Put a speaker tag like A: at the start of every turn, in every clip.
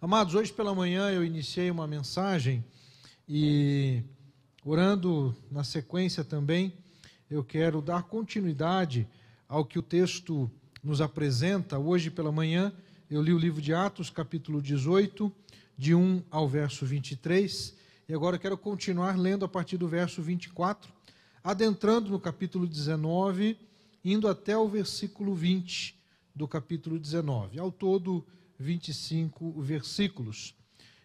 A: Amados, hoje pela manhã eu iniciei uma mensagem e, orando na sequência também, eu quero dar continuidade ao que o texto nos apresenta. Hoje pela manhã eu li o livro de Atos, capítulo 18, de 1 ao verso 23, e agora eu quero continuar lendo a partir do verso 24, adentrando no capítulo 19, indo até o versículo 20 do capítulo 19. Ao todo, 25 versículos.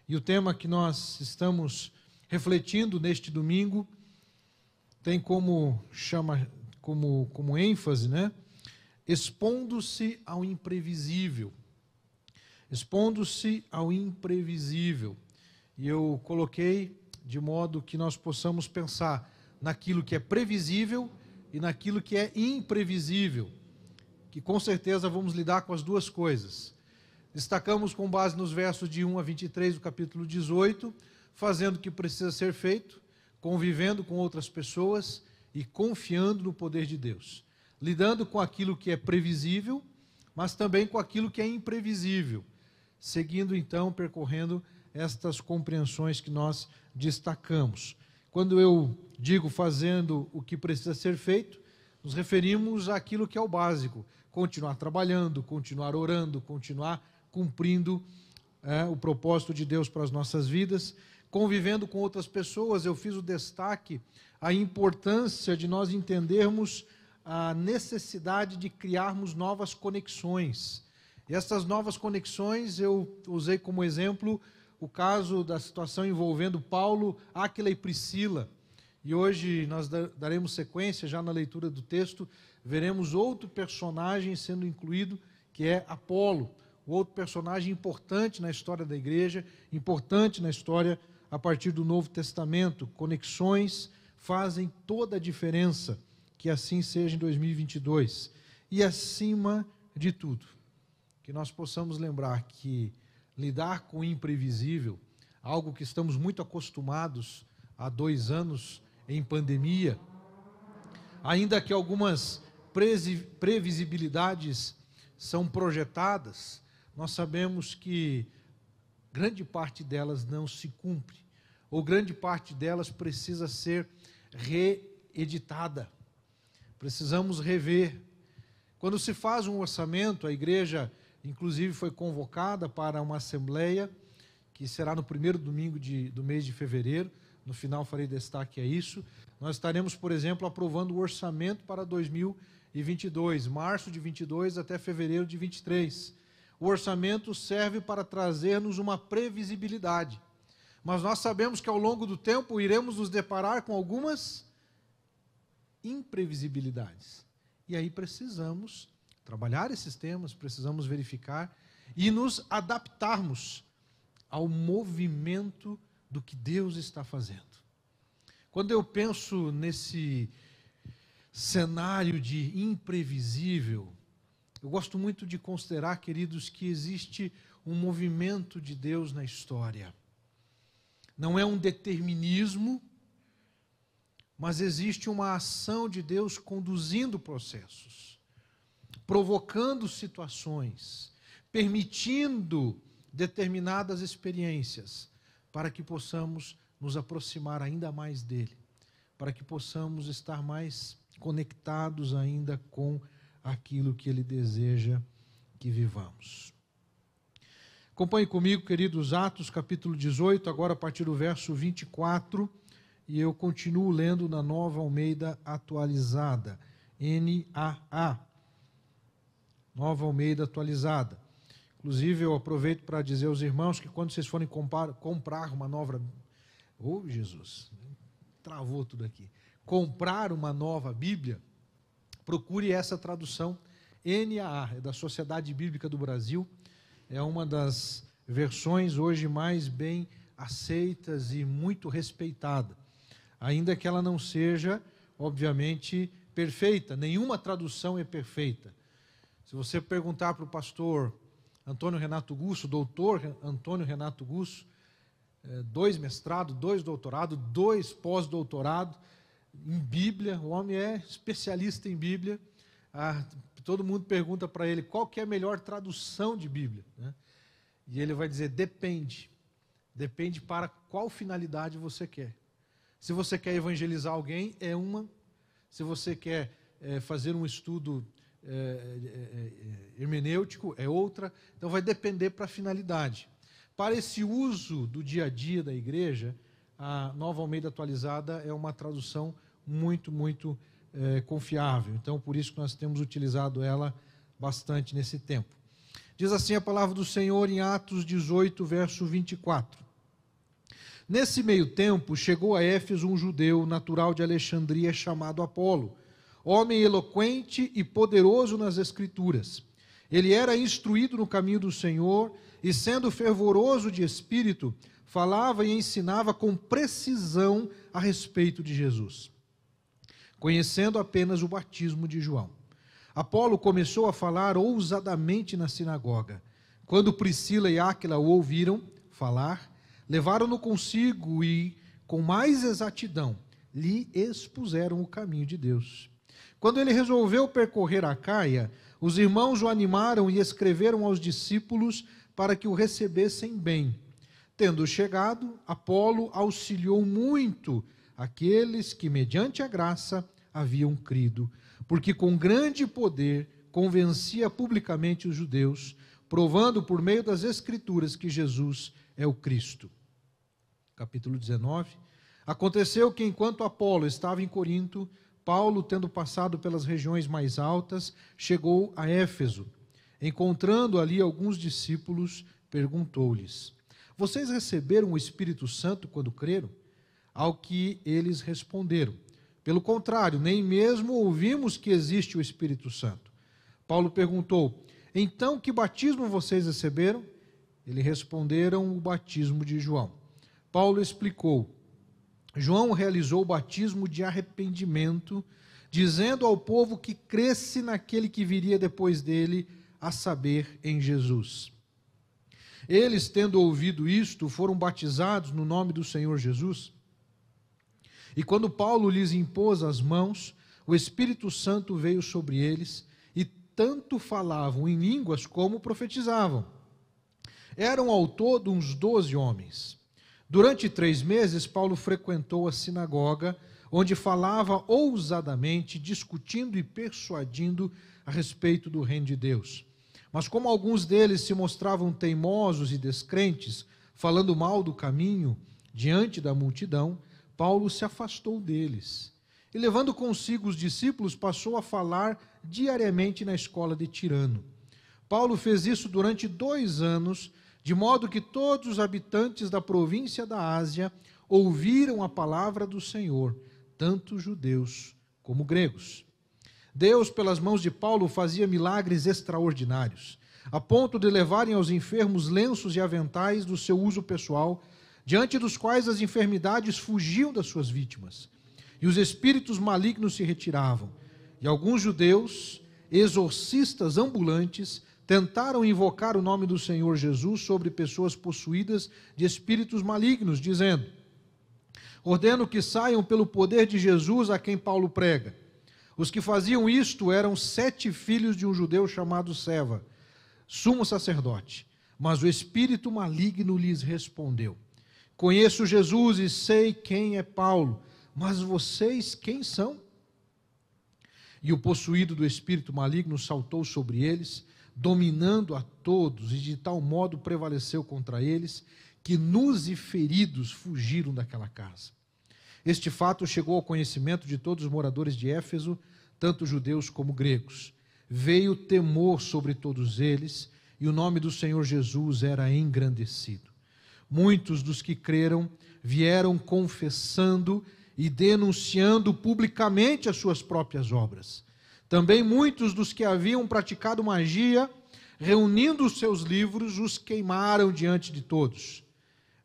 A: E o tema que nós estamos refletindo neste domingo tem como ênfase, expondo-se ao imprevisível. Expondo-se ao imprevisível. E eu coloquei de modo que nós possamos pensar naquilo que é previsível e naquilo que é imprevisível, que com certeza vamos lidar com as duas coisas. Destacamos com base nos versos de 1 a 23 do capítulo 18, fazendo o que precisa ser feito, convivendo com outras pessoas e confiando no poder de Deus. Lidando com aquilo que é previsível, mas também com aquilo que é imprevisível. Seguindo então, percorrendo estas compreensões que nós destacamos. Quando eu digo fazendo o que precisa ser feito, nos referimos àquilo que é o básico. Continuar trabalhando, continuar orando, continuar cumprindo o propósito de Deus para as nossas vidas, convivendo com outras pessoas. Eu fiz o destaque, a importância de nós entendermos a necessidade de criarmos novas conexões. E essas novas conexões eu usei como exemplo o caso da situação envolvendo Paulo, Áquila e Priscila. E hoje nós daremos sequência, já na leitura do texto, veremos outro personagem sendo incluído, que é Apolo. Outro personagem importante na história da igreja, importante na história a partir do Novo Testamento. Conexões fazem toda a diferença, que assim seja em 2022. E acima de tudo, que nós possamos lembrar que lidar com o imprevisível, algo que estamos muito acostumados há 2 anos em pandemia, ainda que algumas previsibilidades são projetadas, nós sabemos que grande parte delas não se cumpre, ou grande parte delas precisa ser reeditada. Precisamos rever. Quando se faz um orçamento, a igreja, inclusive, foi convocada para uma assembleia, que será no primeiro domingo do mês de fevereiro, no final farei destaque a isso. Nós estaremos, por exemplo, aprovando o orçamento para 2022, março de 22 até fevereiro de 23. O orçamento serve para trazer-nos uma previsibilidade. Mas nós sabemos que ao longo do tempo iremos nos deparar com algumas imprevisibilidades. E aí precisamos trabalhar esses temas, precisamos verificar e nos adaptarmos ao movimento do que Deus está fazendo. Quando eu penso nesse cenário de imprevisível, eu gosto muito de considerar, queridos, que existe um movimento de Deus na história. Não é um determinismo, mas existe uma ação de Deus conduzindo processos, provocando situações, permitindo determinadas experiências, para que possamos nos aproximar ainda mais dele, para que possamos estar mais conectados ainda com aquilo que ele deseja que vivamos. Acompanhe comigo, queridos, Atos capítulo 18, agora a partir do verso 24, e eu continuo lendo na Nova Almeida Atualizada, NAA, Nova Almeida Atualizada. Inclusive, eu aproveito para dizer aos irmãos que quando vocês forem comprar uma nova... Oh, Jesus, travou tudo aqui. Comprar uma nova Bíblia, procure essa tradução, NAA, é da Sociedade Bíblica do Brasil, é uma das versões hoje mais bem aceitas e muito respeitada, ainda que ela não seja, obviamente, perfeita. Nenhuma tradução é perfeita. Se você perguntar para o pastor Antônio Renato Gusso, doutor Antônio Renato Gusso, 2 mestrados, 2 doutorados, 2 pós-doutorados em Bíblia, o homem é especialista em Bíblia. Todo mundo pergunta para ele qual que é a melhor tradução de Bíblia, né? E ele vai dizer, depende. Depende para qual finalidade você quer. Se você quer evangelizar alguém, é uma. Se você quer fazer um estudo hermenêutico, é outra. Então vai depender para a finalidade. Para esse uso do dia a dia da igreja, a Nova Almeida Atualizada é uma tradução muito, muito confiável. Então, por isso que nós temos utilizado ela bastante nesse tempo. Diz assim a palavra do Senhor em Atos 18, verso 24. Nesse meio tempo, chegou a Éfeso um judeu natural de Alexandria chamado Apolo, homem eloquente e poderoso nas Escrituras. Ele era instruído no caminho do Senhor e, sendo fervoroso de espírito, falava e ensinava com precisão a respeito de Jesus, conhecendo apenas o batismo de João. Apolo começou a falar ousadamente na sinagoga. Quando Priscila e Áquila o ouviram falar, levaram-no consigo e, com mais exatidão, lhe expuseram o caminho de Deus. Quando ele resolveu percorrer a Acaia, os irmãos o animaram e escreveram aos discípulos para que o recebessem bem. Tendo chegado, Apolo auxiliou muito aqueles que, mediante a graça, haviam crido, porque com grande poder convencia publicamente os judeus, provando por meio das Escrituras que Jesus é o Cristo. Capítulo 19. Aconteceu que, enquanto Apolo estava em Corinto, Paulo, tendo passado pelas regiões mais altas, chegou a Éfeso. Encontrando ali alguns discípulos, perguntou-lhes: vocês receberam o Espírito Santo quando creram? Ao que eles responderam: pelo contrário, nem mesmo ouvimos que existe o Espírito Santo. Paulo perguntou: então que batismo vocês receberam? Eles responderam: o batismo de João. Paulo explicou: João realizou o batismo de arrependimento, dizendo ao povo que cresce naquele que viria depois dele, a saber, em Jesus. Eles, tendo ouvido isto, foram batizados no nome do Senhor Jesus. E quando Paulo lhes impôs as mãos, o Espírito Santo veio sobre eles, e tanto falavam em línguas como profetizavam. Eram ao todo uns 12 homens. Durante 3 meses, Paulo frequentou a sinagoga, onde falava ousadamente, discutindo e persuadindo a respeito do reino de Deus. Mas como alguns deles se mostravam teimosos e descrentes, falando mal do caminho diante da multidão, Paulo se afastou deles. E levando consigo os discípulos, passou a falar diariamente na escola de Tirano. Paulo fez isso durante 2 anos, de modo que todos os habitantes da província da Ásia ouviram a palavra do Senhor, tanto judeus como gregos. Deus, pelas mãos de Paulo, fazia milagres extraordinários, a ponto de levarem aos enfermos lenços e aventais do seu uso pessoal, diante dos quais as enfermidades fugiam das suas vítimas, e os espíritos malignos se retiravam. E alguns judeus, exorcistas ambulantes, tentaram invocar o nome do Senhor Jesus sobre pessoas possuídas de espíritos malignos, dizendo: ordeno que saiam pelo poder de Jesus a quem Paulo prega. Os que faziam isto eram 7 filhos de um judeu chamado Seva, sumo sacerdote. Mas o espírito maligno lhes respondeu: conheço Jesus e sei quem é Paulo, mas vocês quem são? E o possuído do espírito maligno saltou sobre eles, dominando a todos, e de tal modo prevaleceu contra eles, que nus e feridos fugiram daquela casa. Este fato chegou ao conhecimento de todos os moradores de Éfeso, tanto judeus como gregos. Veio temor sobre todos eles, e o nome do Senhor Jesus era engrandecido. Muitos dos que creram vieram confessando e denunciando publicamente as suas próprias obras. Também muitos dos que haviam praticado magia, reunindo os seus livros, os queimaram diante de todos.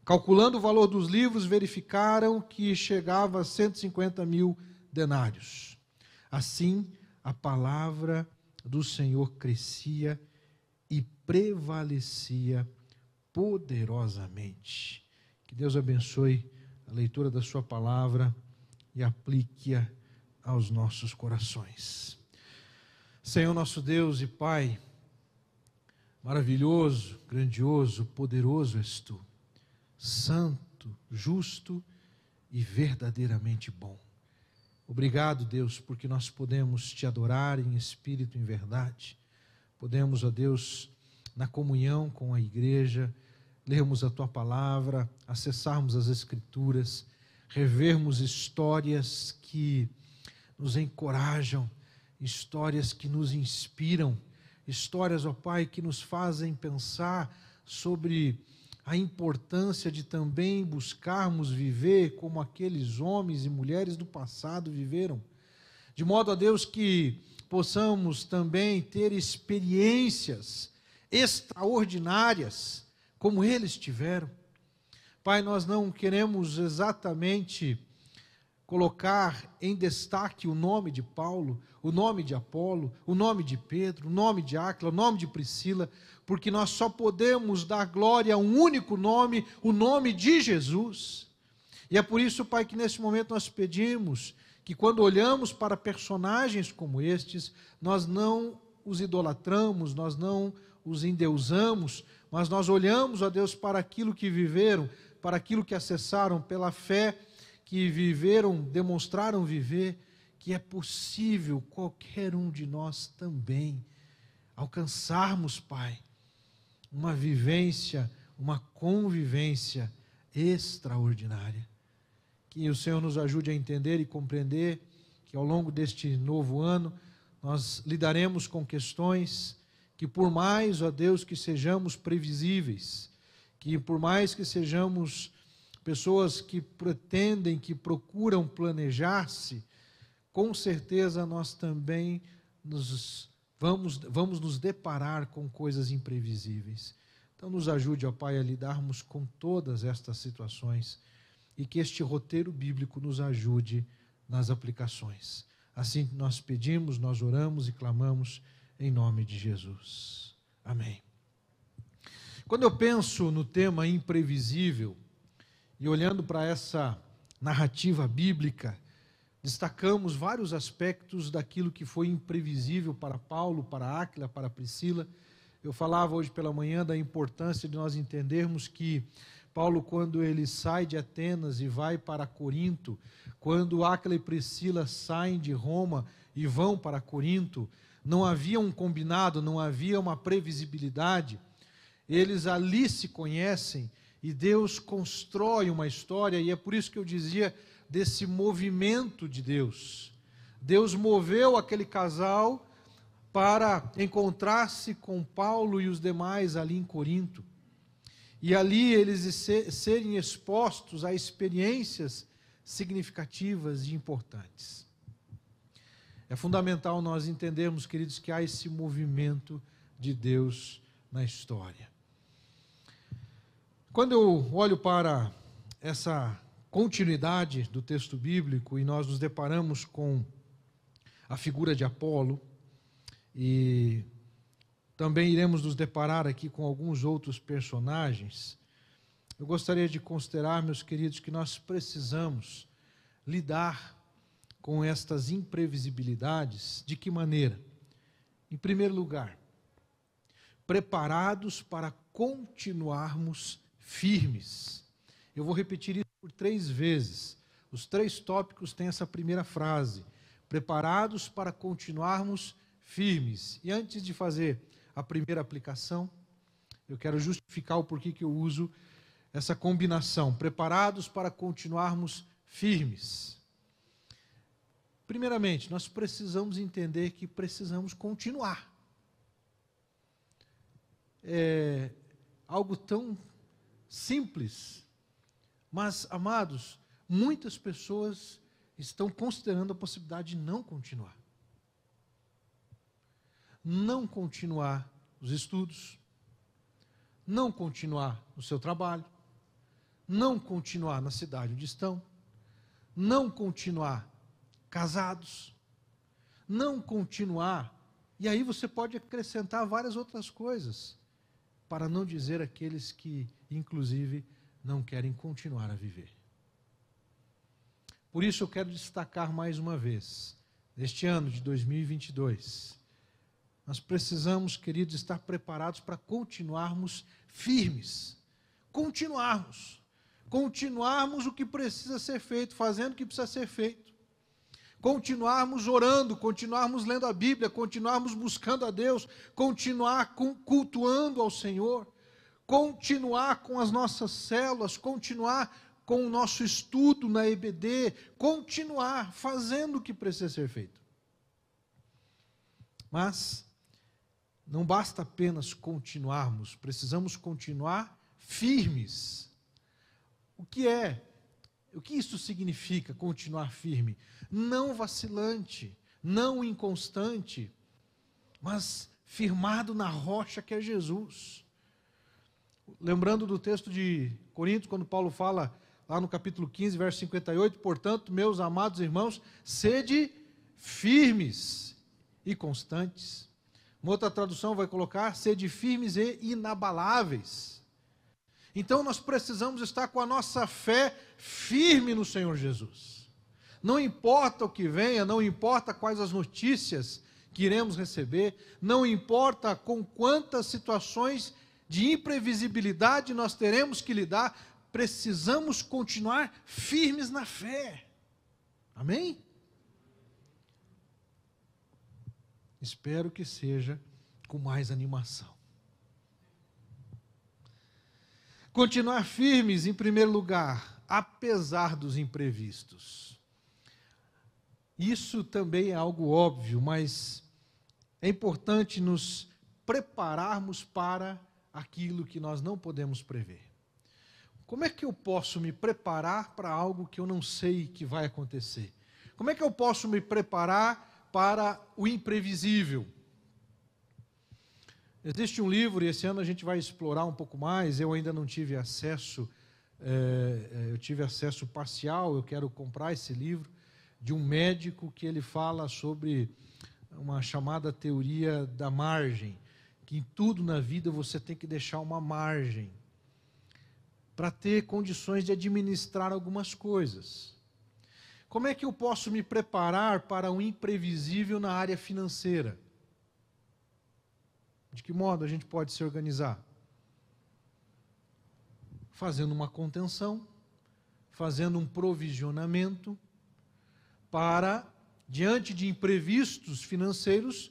A: Calculando o valor dos livros, verificaram que chegava a 150.000 denários. Assim, a palavra do Senhor crescia e prevalecia poderosamente. Que Deus abençoe a leitura da sua palavra e aplique-a aos nossos corações. Senhor nosso Deus e Pai, Maravilhoso, grandioso, poderoso és tu, santo, justo e verdadeiramente bom. Obrigado, Deus, porque nós podemos te adorar em espírito e em verdade. Podemos, ó Deus, na comunhão com a igreja, lermos a tua palavra, acessarmos as escrituras, revermos histórias que nos encorajam, histórias que nos inspiram, histórias, ó Pai, que nos fazem pensar sobre a importância de também buscarmos viver como aqueles homens e mulheres do passado viveram, de modo, ó Deus, que possamos também ter experiências extraordinárias, como eles tiveram. Pai, nós não queremos exatamente colocar em destaque o nome de Paulo, o nome de Apolo, o nome de Pedro, o nome de Áquila, o nome de Priscila, porque nós só podemos dar glória a um único nome, o nome de Jesus. E é por isso, Pai, que nesse momento nós pedimos que quando olhamos para personagens como estes, nós não os idolatramos, nós não os endeusamos, mas nós olhamos, ó Deus, para aquilo que viveram, para aquilo que acessaram pela fé, que viveram, demonstraram viver, que é possível qualquer um de nós também alcançarmos, Pai, uma vivência, uma convivência extraordinária. Que o Senhor nos ajude a entender e compreender que ao longo deste novo ano nós lidaremos com questões que, por mais, ó Deus, que sejamos previsíveis, que por mais que sejamos pessoas que pretendem, que procuram planejar-se, com certeza nós também vamos nos deparar com coisas imprevisíveis. Então nos ajude, ó Pai, a lidarmos com todas estas situações e que este roteiro bíblico nos ajude nas aplicações. Assim nós pedimos, nós oramos e clamamos em nome de Jesus. Amém. Quando eu penso no tema imprevisível, e olhando para essa narrativa bíblica, destacamos vários aspectos daquilo que foi imprevisível para Paulo, para Áquila, para Priscila. Eu falava hoje pela manhã da importância de nós entendermos que Paulo, quando ele sai de Atenas e vai para Corinto, quando Áquila e Priscila saem de Roma e vão para Corinto, não havia um combinado, não havia uma previsibilidade. Eles ali se conhecem e Deus constrói uma história, e é por isso que eu dizia desse movimento de Deus. Deus moveu aquele casal para encontrar-se com Paulo e os demais ali em Corinto. E ali eles serem expostos a experiências significativas e importantes. É fundamental nós entendermos, queridos, que há esse movimento de Deus na história. Quando eu olho para essa continuidade do texto bíblico e nós nos deparamos com a figura de Apolo, e também iremos nos deparar aqui com alguns outros personagens, eu gostaria de considerar, meus queridos, que nós precisamos lidar com estas imprevisibilidades. De que maneira? Em primeiro lugar, preparados para continuarmos firmes. Eu vou repetir isso por 3 vezes. Os 3 tópicos têm essa primeira frase: preparados para continuarmos firmes. E antes de fazer a primeira aplicação, eu quero justificar o porquê que eu uso essa combinação: preparados para continuarmos firmes. Primeiramente, nós precisamos entender que precisamos continuar. É algo tão simples, mas, amados, muitas pessoas estão considerando a possibilidade de não continuar. Não continuar os estudos, não continuar no seu trabalho, não continuar na cidade onde estão, não continuar casados, não continuar, e aí você pode acrescentar várias outras coisas, para não dizer aqueles que, inclusive, não querem continuar a viver. Por isso eu quero destacar mais uma vez, neste ano de 2022, nós precisamos, queridos, estar preparados para continuarmos firmes. Continuarmos o que precisa ser feito, fazendo o que precisa ser feito. Continuarmos orando, continuarmos lendo a Bíblia, continuarmos buscando a Deus, continuar cultuando ao Senhor, continuar com as nossas células, continuar com o nosso estudo na EBD, continuar fazendo o que precisa ser feito. Mas não basta apenas continuarmos, precisamos continuar firmes. O que isso significa, continuar firme? Não vacilante, não inconstante, mas firmado na rocha que é Jesus. Lembrando do texto de Coríntios, quando Paulo fala, lá no capítulo 15, verso 58, portanto, meus amados irmãos, sede firmes e constantes. Uma outra tradução vai colocar, sede firmes e inabaláveis. Então nós precisamos estar com a nossa fé firme no Senhor Jesus. Não importa o que venha, não importa quais as notícias que iremos receber, não importa com quantas situações de imprevisibilidade nós teremos que lidar, precisamos continuar firmes na fé. Amém? Espero que seja com mais animação. Continuar firmes, em primeiro lugar, apesar dos imprevistos. Isso também é algo óbvio, mas é importante nos prepararmos para aquilo que nós não podemos prever. Como é que eu posso me preparar para algo que eu não sei que vai acontecer? Como é que eu posso me preparar para o imprevisível? Existe um livro, e esse ano a gente vai explorar um pouco mais, eu ainda não tive acesso, eu tive acesso parcial, eu quero comprar esse livro, de um médico que ele fala sobre uma chamada teoria da margem, que em tudo na vida você tem que deixar uma margem, para ter condições de administrar algumas coisas. Como é que eu posso me preparar para um imprevisível na área financeira? De que modo a gente pode se organizar? Fazendo uma contenção, fazendo um provisionamento, para, diante de imprevistos financeiros,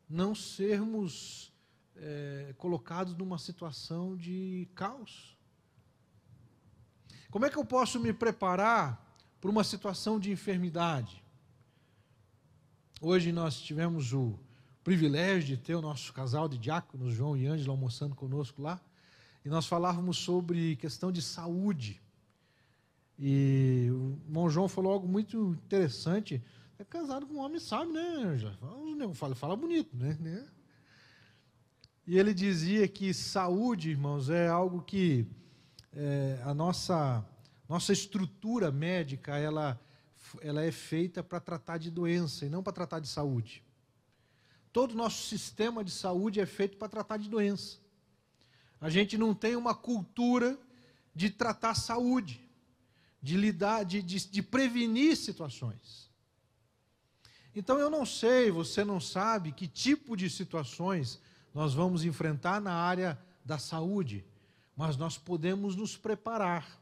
A: não sermos colocados numa situação de caos. Como é que eu posso me preparar para uma situação de enfermidade? Hoje nós tivemos o privilégio de ter o nosso casal de diáconos, João e Ângela, almoçando conosco lá, e nós falávamos sobre questão de saúde. E o irmão João falou algo muito interessante. É casado com um homem sábio, né, Ângela? Fala bonito, né? E ele dizia que saúde, irmãos, é algo que a nossa estrutura médica, ela é feita para tratar de doença e não para tratar de saúde. Todo o nosso sistema de saúde é feito para tratar de doença. A gente não tem uma cultura de tratar saúde, de lidar, de prevenir situações. Então eu não sei, você não sabe que tipo de situações nós vamos enfrentar na área da saúde, mas nós podemos nos preparar,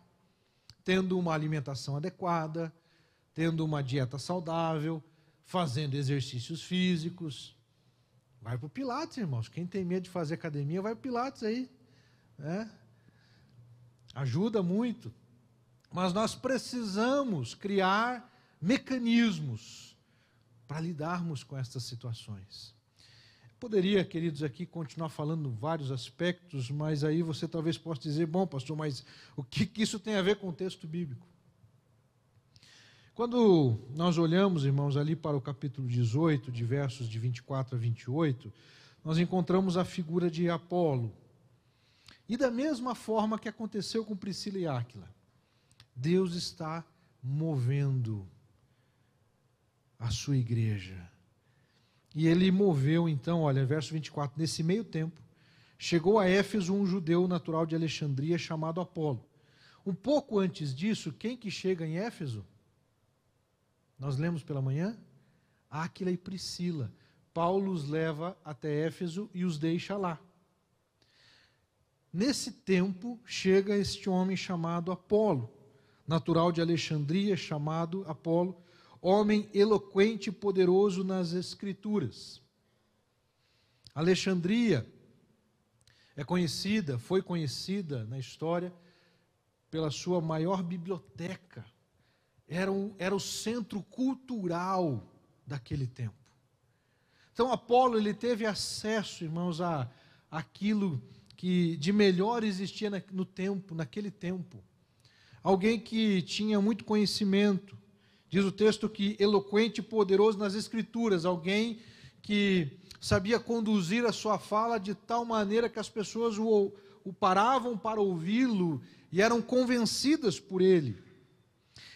A: tendo uma alimentação adequada, tendo uma dieta saudável, fazendo exercícios físicos. Vai para o Pilates, irmãos. Quem tem medo de fazer academia, vai para o Pilates aí. Ajuda muito. Mas nós precisamos criar mecanismos para lidarmos com essas situações. Poderia, queridos, aqui continuar falando vários aspectos, mas aí você talvez possa dizer, bom, pastor, mas o que isso tem a ver com o texto bíblico? Quando nós olhamos, irmãos, ali para o capítulo 18, de versos de 24 a 28, nós encontramos a figura de Apolo. E da mesma forma que aconteceu com Priscila e Áquila, Deus está movendo a sua igreja. E ele moveu, então, olha, verso 24, nesse meio tempo, chegou a Éfeso um judeu natural de Alexandria chamado Apolo. Um pouco antes disso, quem que chega em Éfeso? Nós lemos pela manhã? Áquila e Priscila. Paulo os leva até Éfeso e os deixa lá. Nesse tempo, chega este homem chamado Apolo, natural de Alexandria, chamado Apolo, homem eloquente e poderoso nas Escrituras. Alexandria foi conhecida na história pela sua maior biblioteca. Era o centro cultural daquele tempo. Então Apolo, ele teve acesso, irmãos, a aquilo que de melhor existia naquele tempo. Alguém que tinha muito conhecimento. Diz o texto que eloquente e poderoso nas Escrituras. Alguém que sabia conduzir a sua fala de tal maneira que as pessoas o paravam para ouvi-lo e eram convencidas por ele.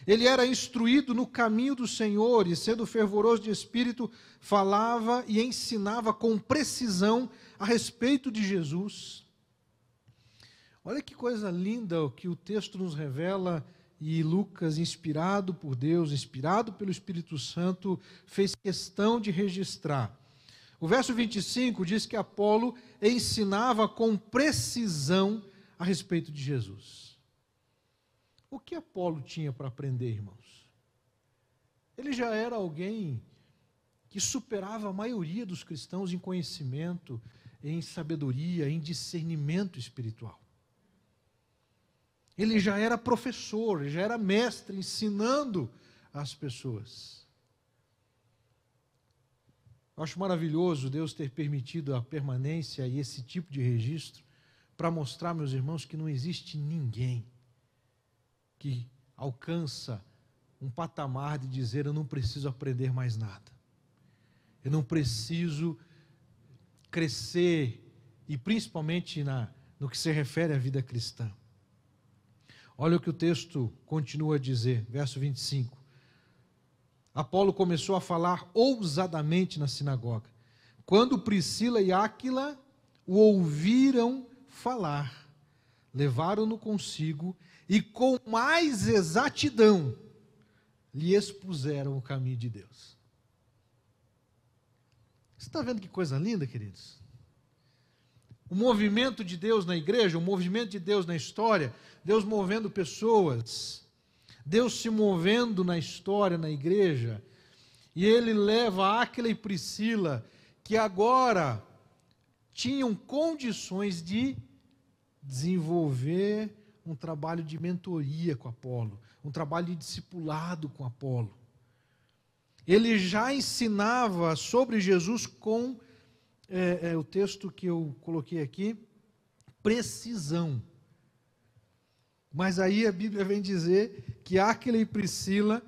A: Ele era instruído no caminho do Senhor e, sendo fervoroso de espírito, falava e ensinava com precisão a respeito de Jesus. Olha que coisa linda o que o texto nos revela, e Lucas, inspirado por Deus, inspirado pelo Espírito Santo, fez questão de registrar. O verso 25 diz que Apolo ensinava com precisão a respeito de Jesus. O que Apolo tinha para aprender, irmãos? Ele já era alguém que superava a maioria dos cristãos em conhecimento, em sabedoria, em discernimento espiritual. Ele já era professor, já era mestre, ensinando as pessoas. Eu acho maravilhoso Deus ter permitido a permanência e esse tipo de registro para mostrar, meus irmãos, que não existe ninguém que alcança um patamar de dizer: eu não preciso aprender mais nada. Eu não preciso crescer, e principalmente no que se refere à vida cristã. Olha o que o texto continua a dizer, verso 25. Apolo começou a falar ousadamente na sinagoga. Quando Priscila e Áquila o ouviram falar, levaram-no consigo e com mais exatidão lhe expuseram o caminho de Deus. Você está vendo que coisa linda, queridos? O movimento de Deus na igreja, o movimento de Deus na história, Deus movendo pessoas, Deus se movendo na história, na igreja, e ele leva Áquila e Priscila, que agora tinham condições de desenvolver um trabalho de mentoria com Apolo, um trabalho de discipulado com Apolo. Ele já ensinava sobre Jesus com o texto que eu coloquei aqui, precisão. Mas aí a Bíblia vem dizer que Áquila e Priscila,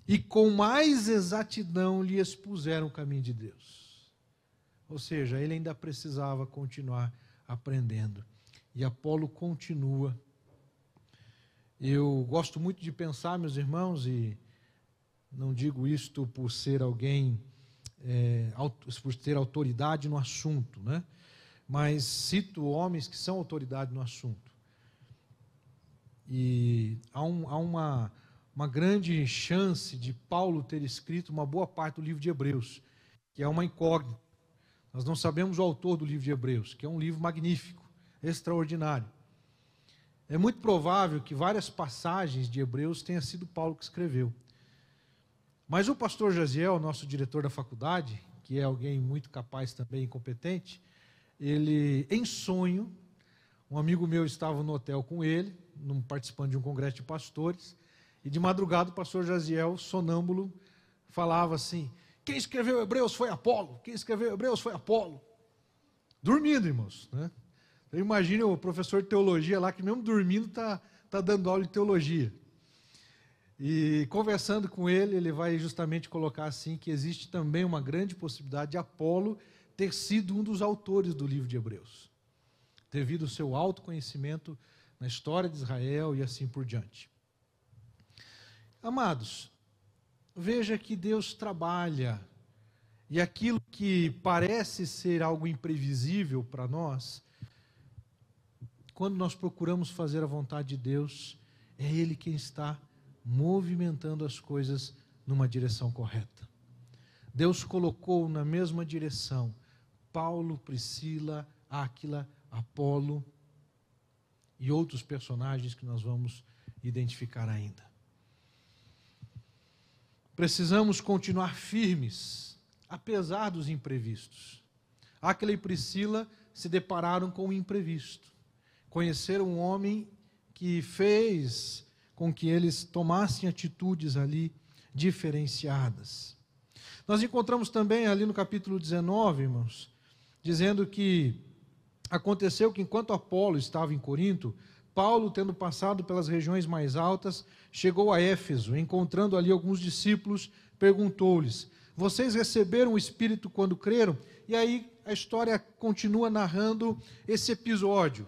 A: e com mais exatidão, lhe expuseram o caminho de Deus. Ou seja, ele ainda precisava continuar aprendendo. E Apolo continua. Eu gosto muito de pensar, meus irmãos, e não digo isto por ser alguém, por ter autoridade no assunto, né? Mas cito homens que são autoridade no assunto. E há uma grande chance de Paulo ter escrito uma boa parte do livro de Hebreus, que é uma incógnita. Nós não sabemos o autor do livro de Hebreus, que é um livro magnífico, extraordinário. É muito provável que várias passagens de Hebreus tenha sido Paulo que escreveu. Mas o pastor Jaziel, nosso diretor da faculdade, que é alguém muito capaz também e competente, ele, em sonho, um amigo meu estava no hotel com ele, participando de um congresso de pastores, e de madrugada o pastor Jaziel, sonâmbulo, falava assim: quem escreveu Hebreus foi Apolo, quem escreveu Hebreus foi Apolo. Dormindo, irmãos, né? Eu imagino o professor de teologia lá, que mesmo dormindo está dando aula de teologia. E conversando com ele, ele vai justamente colocar assim, que existe também uma grande possibilidade de Apolo ter sido um dos autores do livro de Hebreus, devido ao seu alto conhecimento na história de Israel e assim por diante. Amados, veja que Deus trabalha, e aquilo que parece ser algo imprevisível para nós, quando nós procuramos fazer a vontade de Deus, é Ele quem está movimentando as coisas numa direção correta. Deus colocou na mesma direção Paulo, Priscila, Áquila, Apolo e outros personagens que nós vamos identificar ainda. Precisamos continuar firmes, apesar dos imprevistos. Áquila e Priscila se depararam com o imprevisto. Conheceram um homem que fez com que eles tomassem atitudes ali diferenciadas. Nós encontramos também ali no capítulo 19, irmãos, dizendo que aconteceu que enquanto Apolo estava em Corinto, Paulo, tendo passado pelas regiões mais altas, chegou a Éfeso, encontrando ali alguns discípulos, perguntou-lhes: vocês receberam o Espírito quando creram? E aí a história continua narrando esse episódio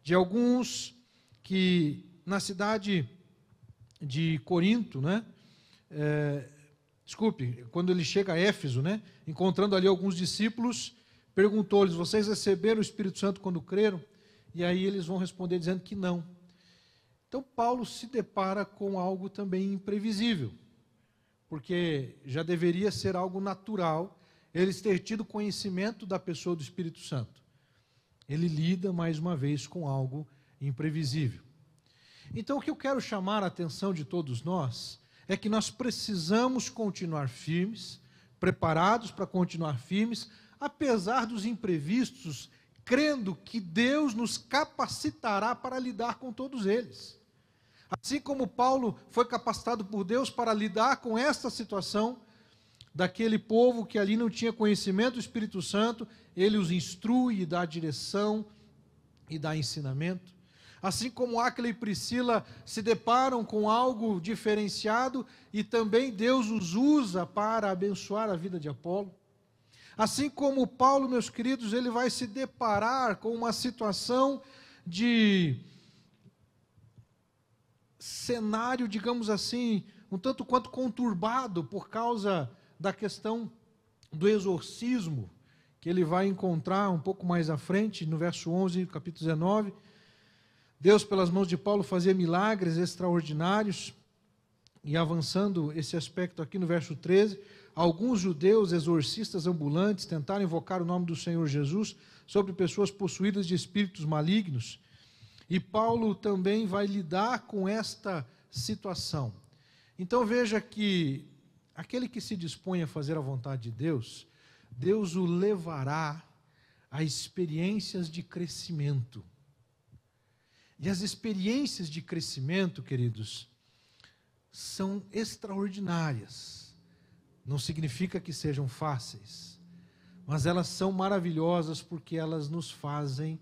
A: de alguns que na cidade de Corinto, quando ele chega a Éfeso, encontrando ali alguns discípulos, perguntou-lhes: vocês receberam o Espírito Santo quando creram? E aí eles vão responder dizendo que não. Então Paulo se depara com algo também imprevisível, porque já deveria ser algo natural eles ter tido conhecimento da pessoa do Espírito Santo. Ele lida mais uma vez com algo imprevisível. Então o que eu quero chamar a atenção de todos nós é que nós precisamos continuar firmes, preparados para continuar firmes, apesar dos imprevistos, crendo que Deus nos capacitará para lidar com todos eles. Assim como Paulo foi capacitado por Deus para lidar com esta situação daquele povo que ali não tinha conhecimento do Espírito Santo, ele os instrui e dá direção e dá ensinamento. Assim como Áquila e Priscila se deparam com algo diferenciado e também Deus os usa para abençoar a vida de Apolo. Assim como Paulo, meus queridos, ele vai se deparar com uma situação de cenário, digamos assim, um tanto quanto conturbado por causa da questão do exorcismo, que ele vai encontrar um pouco mais à frente, no verso 11, capítulo 19. Deus, pelas mãos de Paulo, fazia milagres extraordinários, e avançando esse aspecto aqui no verso 13, alguns judeus exorcistas ambulantes tentaram invocar o nome do Senhor Jesus sobre pessoas possuídas de espíritos malignos, e Paulo também vai lidar com esta situação. Então veja que aquele que se dispõe a fazer a vontade de Deus, Deus o levará a experiências de crescimento. E as experiências de crescimento, queridos, são extraordinárias. Não significa que sejam fáceis, mas elas são maravilhosas porque elas nos fazem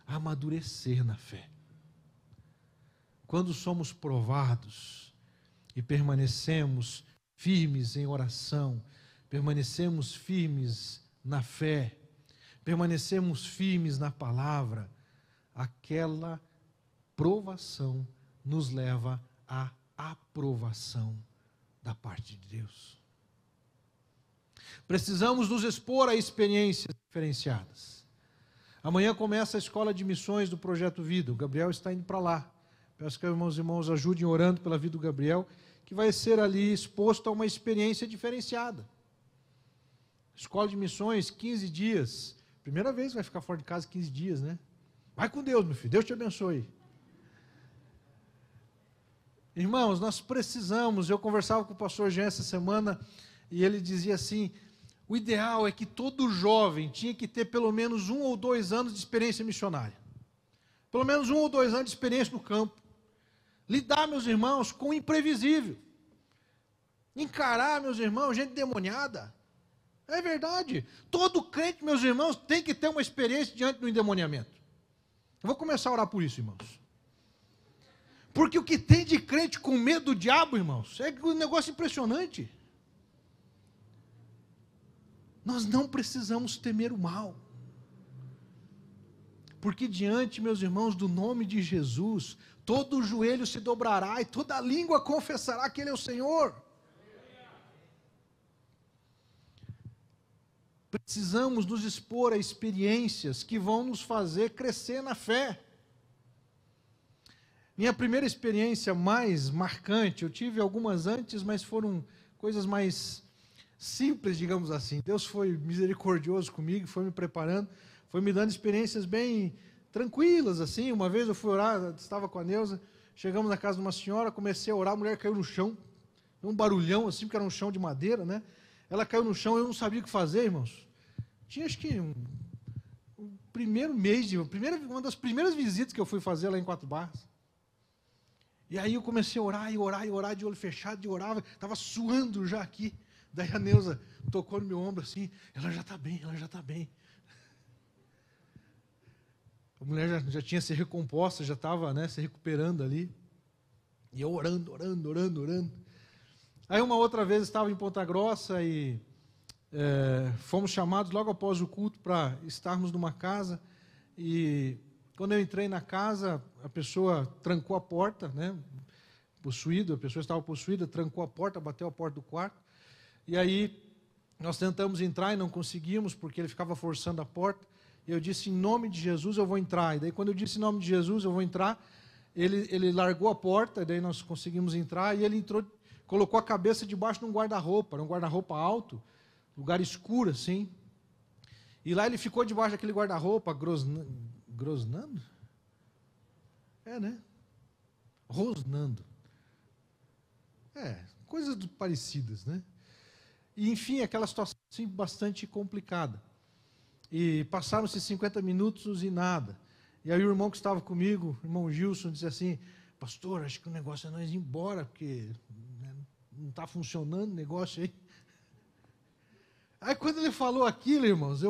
A: amadurecer na fé. Quando somos provados e permanecemos firmes em oração, permanecemos firmes na fé, permanecemos firmes na palavra, aquela provação nos leva à aprovação da parte de Deus. Precisamos nos expor a experiências diferenciadas. Amanhã começa a escola de missões do Projeto Vida. O Gabriel está indo para lá. Peço que os irmãos ajudem orando pela vida do Gabriel, que vai ser ali exposto a uma experiência diferenciada. Escola de missões, 15 dias. Primeira vez que vai ficar fora de casa 15 dias, né? Vai com Deus, meu filho. Deus te abençoe. Irmãos, nós precisamos, eu conversava com o pastor Jean essa semana, e ele dizia assim, o ideal é que todo jovem tinha que ter pelo menos 1 ou 2 anos de experiência missionária. Pelo menos 1 ou 2 anos de experiência no campo. Lidar, meus irmãos, com o imprevisível. Encarar, meus irmãos, gente endemoniada. É verdade. Todo crente, meus irmãos, tem que ter uma experiência diante do endemoniamento. Eu vou começar a orar por isso, irmãos. Porque o que tem de crente com medo do diabo, irmãos, é um negócio impressionante. Nós não precisamos temer o mal. Porque diante, meus irmãos, do nome de Jesus, todo joelho se dobrará e toda língua confessará que Ele é o Senhor. Precisamos nos expor a experiências que vão nos fazer crescer na fé. Minha primeira experiência mais marcante, eu tive algumas antes, mas foram coisas mais simples, digamos assim. Deus foi misericordioso comigo, foi me preparando, foi me dando experiências bem tranquilas, assim. Uma vez eu fui orar, estava com a Neuza, chegamos na casa de uma senhora, comecei a orar, a mulher caiu no chão, um barulhão assim, porque era um chão de madeira, né? Ela caiu no chão, eu não sabia o que fazer, irmãos. Tinha, acho que, uma das primeiras visitas que eu fui fazer lá em Quatro Barras. E aí eu comecei a orar, e orar, e orar, de olho fechado, e orava, estava suando já aqui. Daí a Neuza tocou no meu ombro assim, ela já está bem, ela já está bem. A mulher já tinha se recomposta, já estava, né, se recuperando ali. E eu orando. Aí uma outra vez estava em Ponta Grossa e fomos chamados logo após o culto para estarmos numa casa. E quando eu entrei na casa, a pessoa trancou a porta, né, a pessoa estava possuída, trancou a porta, bateu a porta do quarto. E aí nós tentamos entrar e não conseguimos, porque ele ficava forçando a porta. E eu disse, em nome de Jesus eu vou entrar. E daí quando eu disse, em nome de Jesus eu vou entrar, ele largou a porta, e daí nós conseguimos entrar, e ele entrou, colocou a cabeça debaixo de um guarda-roupa, era um guarda-roupa alto, lugar escuro assim. E lá ele ficou debaixo daquele guarda-roupa, grosnando? É, né? Rosnando. Coisas parecidas, né? E, enfim, aquela situação assim, bastante complicada. E passaram-se 50 minutos e nada. E aí o irmão que estava comigo, o irmão Gilson, disse assim, pastor, acho que o negócio é nós ir embora, porque né, não está funcionando o negócio aí. Aí quando ele falou aquilo, irmãos,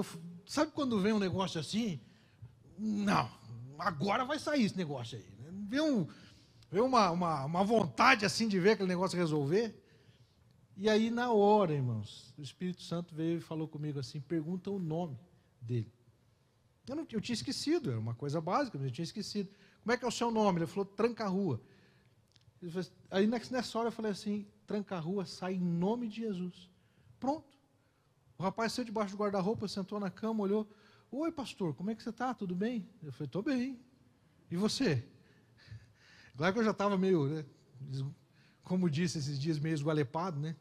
A: sabe quando vem um negócio assim? Não, agora vai sair esse negócio aí. Veio uma vontade assim de ver aquele negócio resolver. E aí, na hora, irmãos, o Espírito Santo veio e falou comigo assim, pergunta o nome dele. Eu tinha esquecido, era uma coisa básica, mas eu tinha esquecido. Como é que é o seu nome? Ele falou, Tranca-Rua. Aí, nessa hora, eu falei assim, Tranca-Rua, sai em nome de Jesus. Pronto. O rapaz saiu debaixo do guarda-roupa, sentou na cama, olhou. Oi, pastor, como é que você está? Tudo bem? Eu falei, estou bem. E você? Claro que eu já estava meio, né, como disse esses dias, meio esgualepado, né?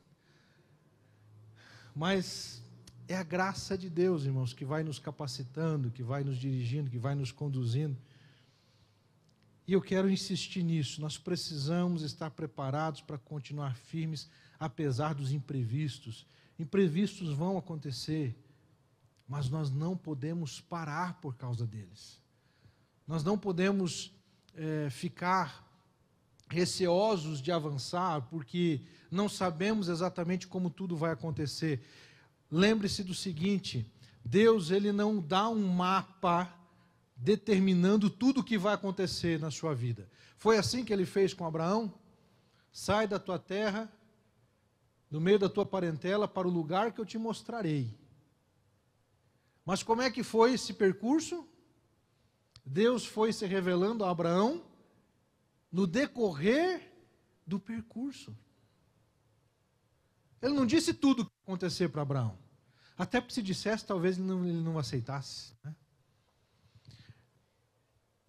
A: Mas é a graça de Deus, irmãos, que vai nos capacitando, que vai nos dirigindo, que vai nos conduzindo. E eu quero insistir nisso. Nós precisamos estar preparados para continuar firmes, apesar dos imprevistos. Imprevistos vão acontecer, mas nós não podemos parar por causa deles. Nós não podemos ficar receosos de avançar, porque não sabemos exatamente como tudo vai acontecer. Lembre-se do seguinte, Deus ele não dá um mapa determinando tudo o que vai acontecer na sua vida. Foi assim que ele fez com Abraão? Sai da tua terra, no meio da tua parentela, para o lugar que eu te mostrarei. Mas como é que foi esse percurso? Deus foi se revelando a Abraão no decorrer do percurso. Ele não disse tudo o que ia acontecer para Abraão. Até porque se dissesse, talvez ele não aceitasse. Né?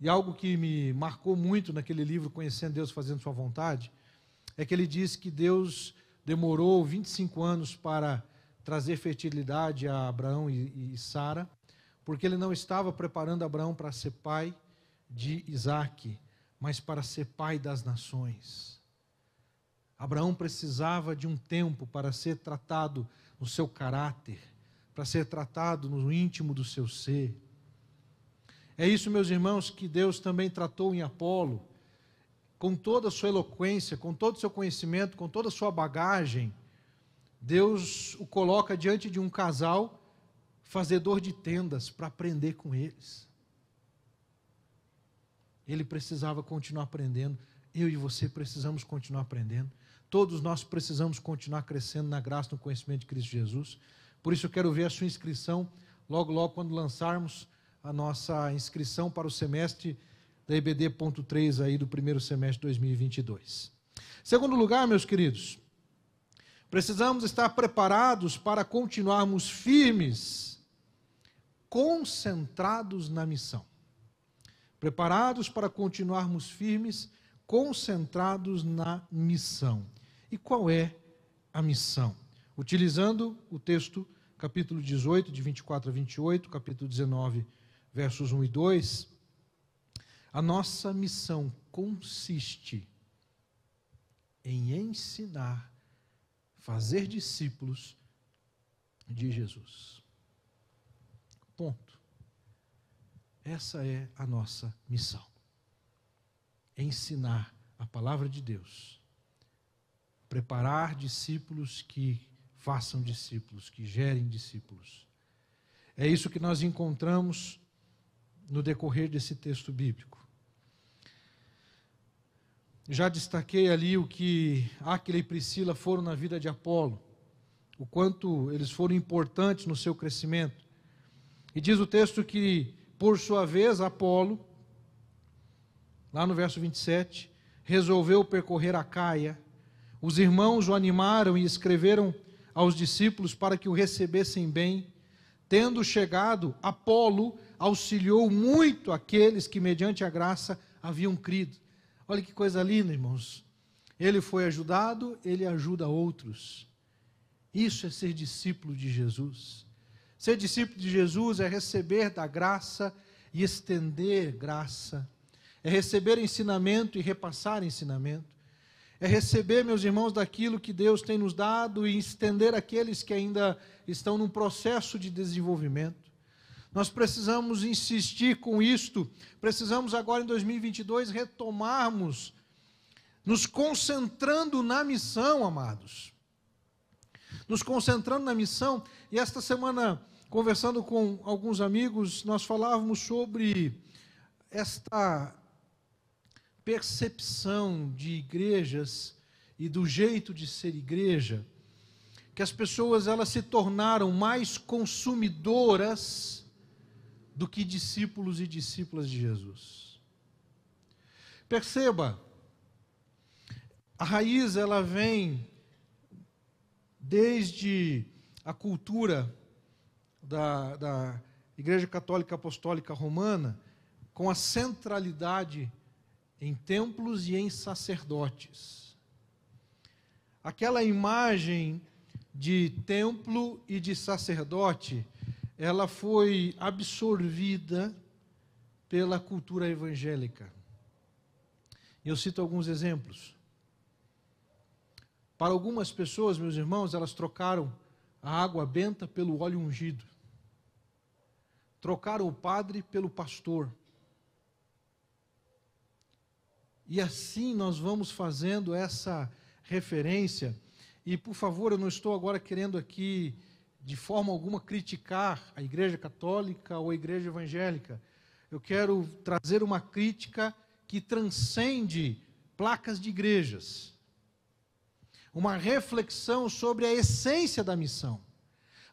A: E algo que me marcou muito naquele livro, Conhecendo Deus, Fazendo Sua Vontade, é que ele diz que Deus demorou 25 anos para trazer fertilidade a Abraão e Sara, porque ele não estava preparando Abraão para ser pai de Isaque, mas para ser pai das nações. Abraão precisava de um tempo para ser tratado no seu caráter, para ser tratado no íntimo do seu ser. É isso, meus irmãos, que Deus também tratou em Apolo, com toda a sua eloquência, com todo o seu conhecimento, com toda a sua bagagem. Deus o coloca diante de um casal fazedor de tendas para aprender com eles. Ele precisava continuar aprendendo, eu e você precisamos continuar aprendendo. Todos nós precisamos continuar crescendo na graça e no conhecimento de Cristo Jesus. Por isso eu quero ver a sua inscrição, logo quando lançarmos a nossa inscrição para o semestre da EBD.3 aí do primeiro semestre de 2022. Segundo lugar, meus queridos, precisamos estar preparados para continuarmos firmes, concentrados na missão. Preparados para continuarmos firmes, concentrados na missão. E qual é a missão? utilizando o texto, capítulo 18, de 24 a 28, capítulo 19, versos 1 e 2, a nossa missão consiste em ensinar, fazer discípulos de Jesus. Ponto. Essa é a nossa missão. Ensinar a palavra de Deus. Preparar discípulos que façam discípulos, que gerem discípulos. É isso que nós encontramos no decorrer desse texto bíblico. Já destaquei ali o que Áquila e Priscila foram na vida de Apolo, o quanto eles foram importantes no seu crescimento. E diz o texto que, por sua vez, Apolo, lá no verso 27, resolveu percorrer a Caia. Os irmãos o animaram e escreveram aos discípulos para que o recebessem bem. Tendo chegado, Apolo auxiliou muito aqueles que, mediante a graça, haviam crido. Olha que coisa linda, irmãos. Ele foi ajudado, ele ajuda outros. Isso é ser discípulo de Jesus. Ser discípulo de Jesus é receber da graça e estender graça. É receber ensinamento e repassar ensinamento. É receber, meus irmãos, daquilo que Deus tem nos dado e estender àqueles que ainda estão num processo de desenvolvimento. Nós precisamos insistir com isto, precisamos agora em 2022 retomarmos, nos concentrando na missão, amados. Nos concentrando na missão, e esta semana, conversando com alguns amigos, nós falávamos sobre esta percepção de igrejas e do jeito de ser igreja, que as pessoas elas se tornaram mais consumidoras do que discípulos e discípulas de Jesus. Perceba, a raiz ela vem desde a cultura da Igreja Católica Apostólica Romana, com a centralidade em templos e em sacerdotes. Aquela imagem de templo e de sacerdote, ela foi absorvida pela cultura evangélica. Eu cito alguns exemplos. Para algumas pessoas, meus irmãos, elas trocaram a água benta pelo óleo ungido. Trocaram o padre pelo pastor. E assim nós vamos fazendo essa referência. E, por favor, eu não estou agora querendo aqui, de forma alguma, criticar a Igreja Católica ou a Igreja Evangélica. Eu quero trazer uma crítica que transcende placas de igrejas. Uma reflexão sobre a essência da missão.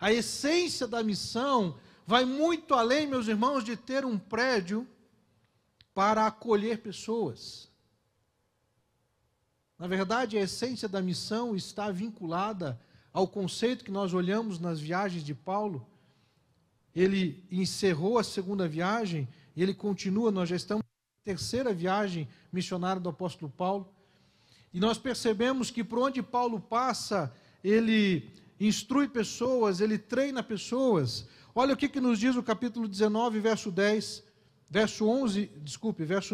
A: A essência da missão vai muito além, meus irmãos, de ter um prédio para acolher pessoas. Na verdade, a essência da missão está vinculada ao conceito que nós olhamos nas viagens de Paulo. Ele encerrou a segunda viagem, e ele continua, nós já estamos na terceira viagem missionária do apóstolo Paulo, e nós percebemos que por onde Paulo passa, ele instrui pessoas, ele treina pessoas. Olha o que nos diz o capítulo 19, verso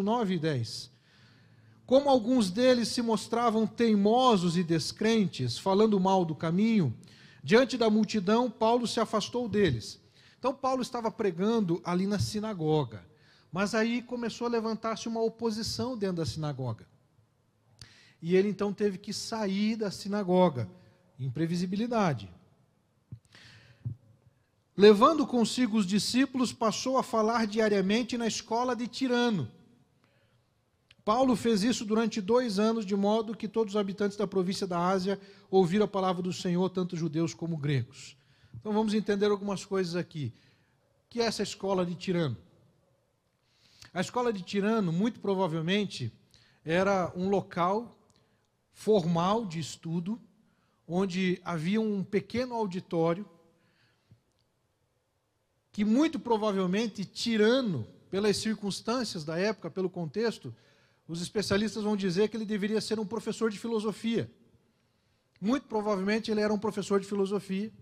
A: 9 e 10. Como alguns deles se mostravam teimosos e descrentes, falando mal do caminho, diante da multidão, Paulo se afastou deles. Então, Paulo estava pregando ali na sinagoga, mas aí começou a levantar-se uma oposição dentro da sinagoga. E ele então teve que sair da sinagoga, imprevisibilidade. Levando consigo os discípulos, passou a falar diariamente na escola de Tirano. Paulo fez isso durante 2 anos, de modo que todos os habitantes da província da Ásia ouviram a palavra do Senhor, tanto judeus como gregos. Então vamos entender algumas coisas aqui. O que é essa escola de Tirano? A escola de Tirano, muito provavelmente, era um local formal de estudo, onde havia um pequeno auditório, que muito provavelmente Tirano, pelas circunstâncias da época, pelo contexto, os especialistas vão dizer que ele deveria ser um professor de filosofia. Muito provavelmente ele era um professor de filosofia.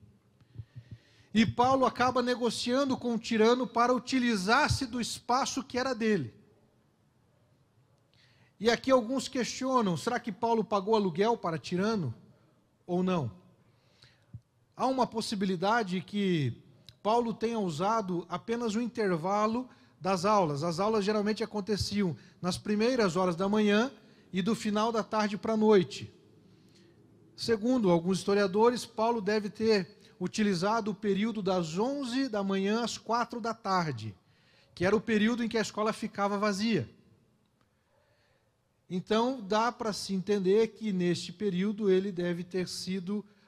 A: E Paulo acaba negociando com o tirano para utilizar-se do espaço que era dele. E aqui alguns questionam, será que Paulo pagou aluguel para tirano ou não? Há uma possibilidade que Paulo tenha usado apenas o intervalo das aulas. As aulas geralmente aconteciam nas primeiras horas da manhã e do final da tarde para a noite. Segundo alguns historiadores, Paulo deve ter utilizado o período das 11 da manhã às 4 da tarde, que era o período em que a escola ficava vazia. Então, dá para se entender que neste período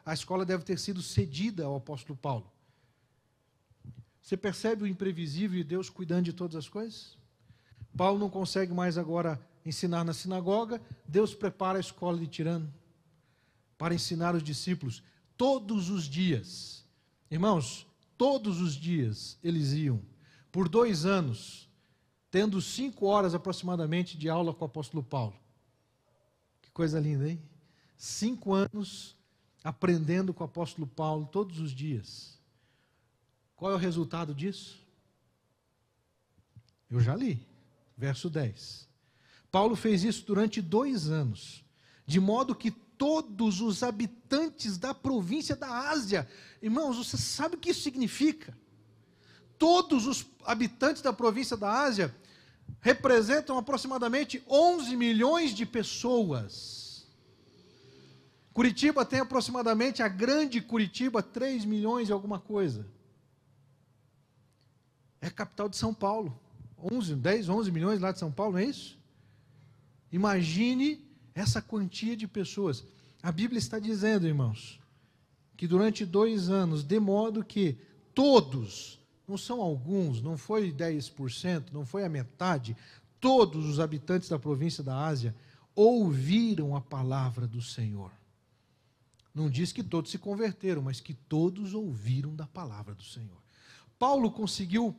A: a escola deve ter sido cedida ao apóstolo Paulo. Você percebe o imprevisível e Deus cuidando de todas as coisas? Paulo não consegue mais agora ensinar na sinagoga, Deus prepara a escola de tirano para ensinar os discípulos todos os dias. Irmãos, todos os dias eles iam, por 2 anos, tendo 5 horas aproximadamente de aula com o apóstolo Paulo. Que coisa linda, hein? 5 anos aprendendo com o apóstolo Paulo todos os dias. Qual é o resultado disso? Eu já li, verso 10. Paulo fez isso durante 2 anos, de modo que todos os habitantes da província da Ásia, irmãos, você sabe o que isso significa? Todos os habitantes da província da Ásia representam aproximadamente 11 milhões de pessoas. Curitiba tem aproximadamente, a grande Curitiba, 3 milhões e alguma coisa. É a capital de São Paulo. 11 milhões lá de São Paulo, não é isso? Imagine essa quantia de pessoas. A Bíblia está dizendo, irmãos, que durante 2 anos, de modo que todos, não são alguns, não foi 10%, não foi a metade, todos os habitantes da província da Ásia ouviram a palavra do Senhor. Não diz que todos se converteram, mas que todos ouviram da palavra do Senhor. Paulo conseguiu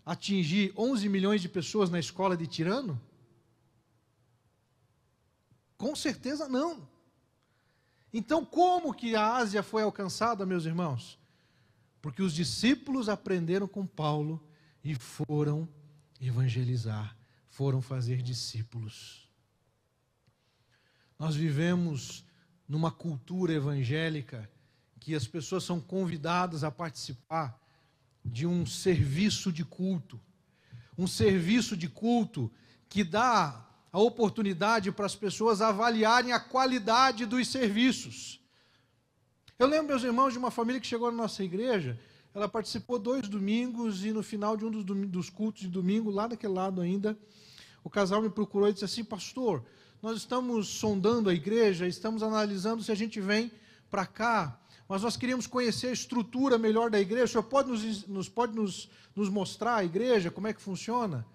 A: atingir 11 milhões de pessoas na escola de tirano? Com certeza não. Então, como que a Ásia foi alcançada, meus irmãos? Porque os discípulos aprenderam com Paulo e foram evangelizar, foram fazer discípulos. Nós vivemos numa cultura evangélica que as pessoas são convidadas a participar de um serviço de culto. Um serviço de culto que dá a oportunidade para as pessoas avaliarem a qualidade dos serviços. Eu lembro, meus irmãos, de uma família que chegou na nossa igreja, ela participou 2 domingos e no final de um dos cultos de domingo, lá daquele lado ainda, o casal me procurou e disse assim: pastor, nós estamos sondando a igreja, estamos analisando se a gente vem para cá, mas nós queríamos conhecer a estrutura melhor da igreja, o senhor pode nos mostrar a igreja, como é que funciona?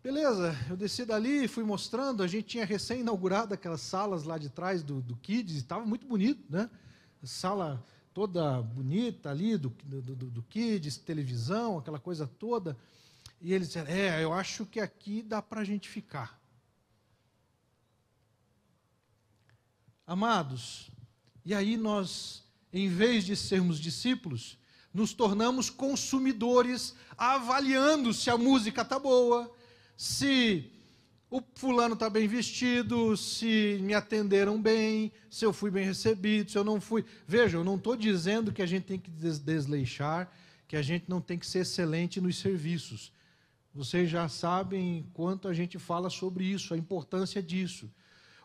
A: Beleza, eu desci dali e fui mostrando, a gente tinha recém-inaugurado aquelas salas lá de trás do Kids, estava muito bonito, né? Sala toda bonita ali do Kids, televisão, aquela coisa toda. E eles disseram, eu acho que aqui dá para a gente ficar. Amados, e aí nós, em vez de sermos discípulos, nos tornamos consumidores, avaliando se a música está boa, se o fulano está bem vestido, se me atenderam bem, se eu fui bem recebido, se eu não fui. Veja, eu não estou dizendo que a gente tem que desleixar, que a gente não tem que ser excelente nos serviços. Vocês já sabem quanto a gente fala sobre isso, a importância disso.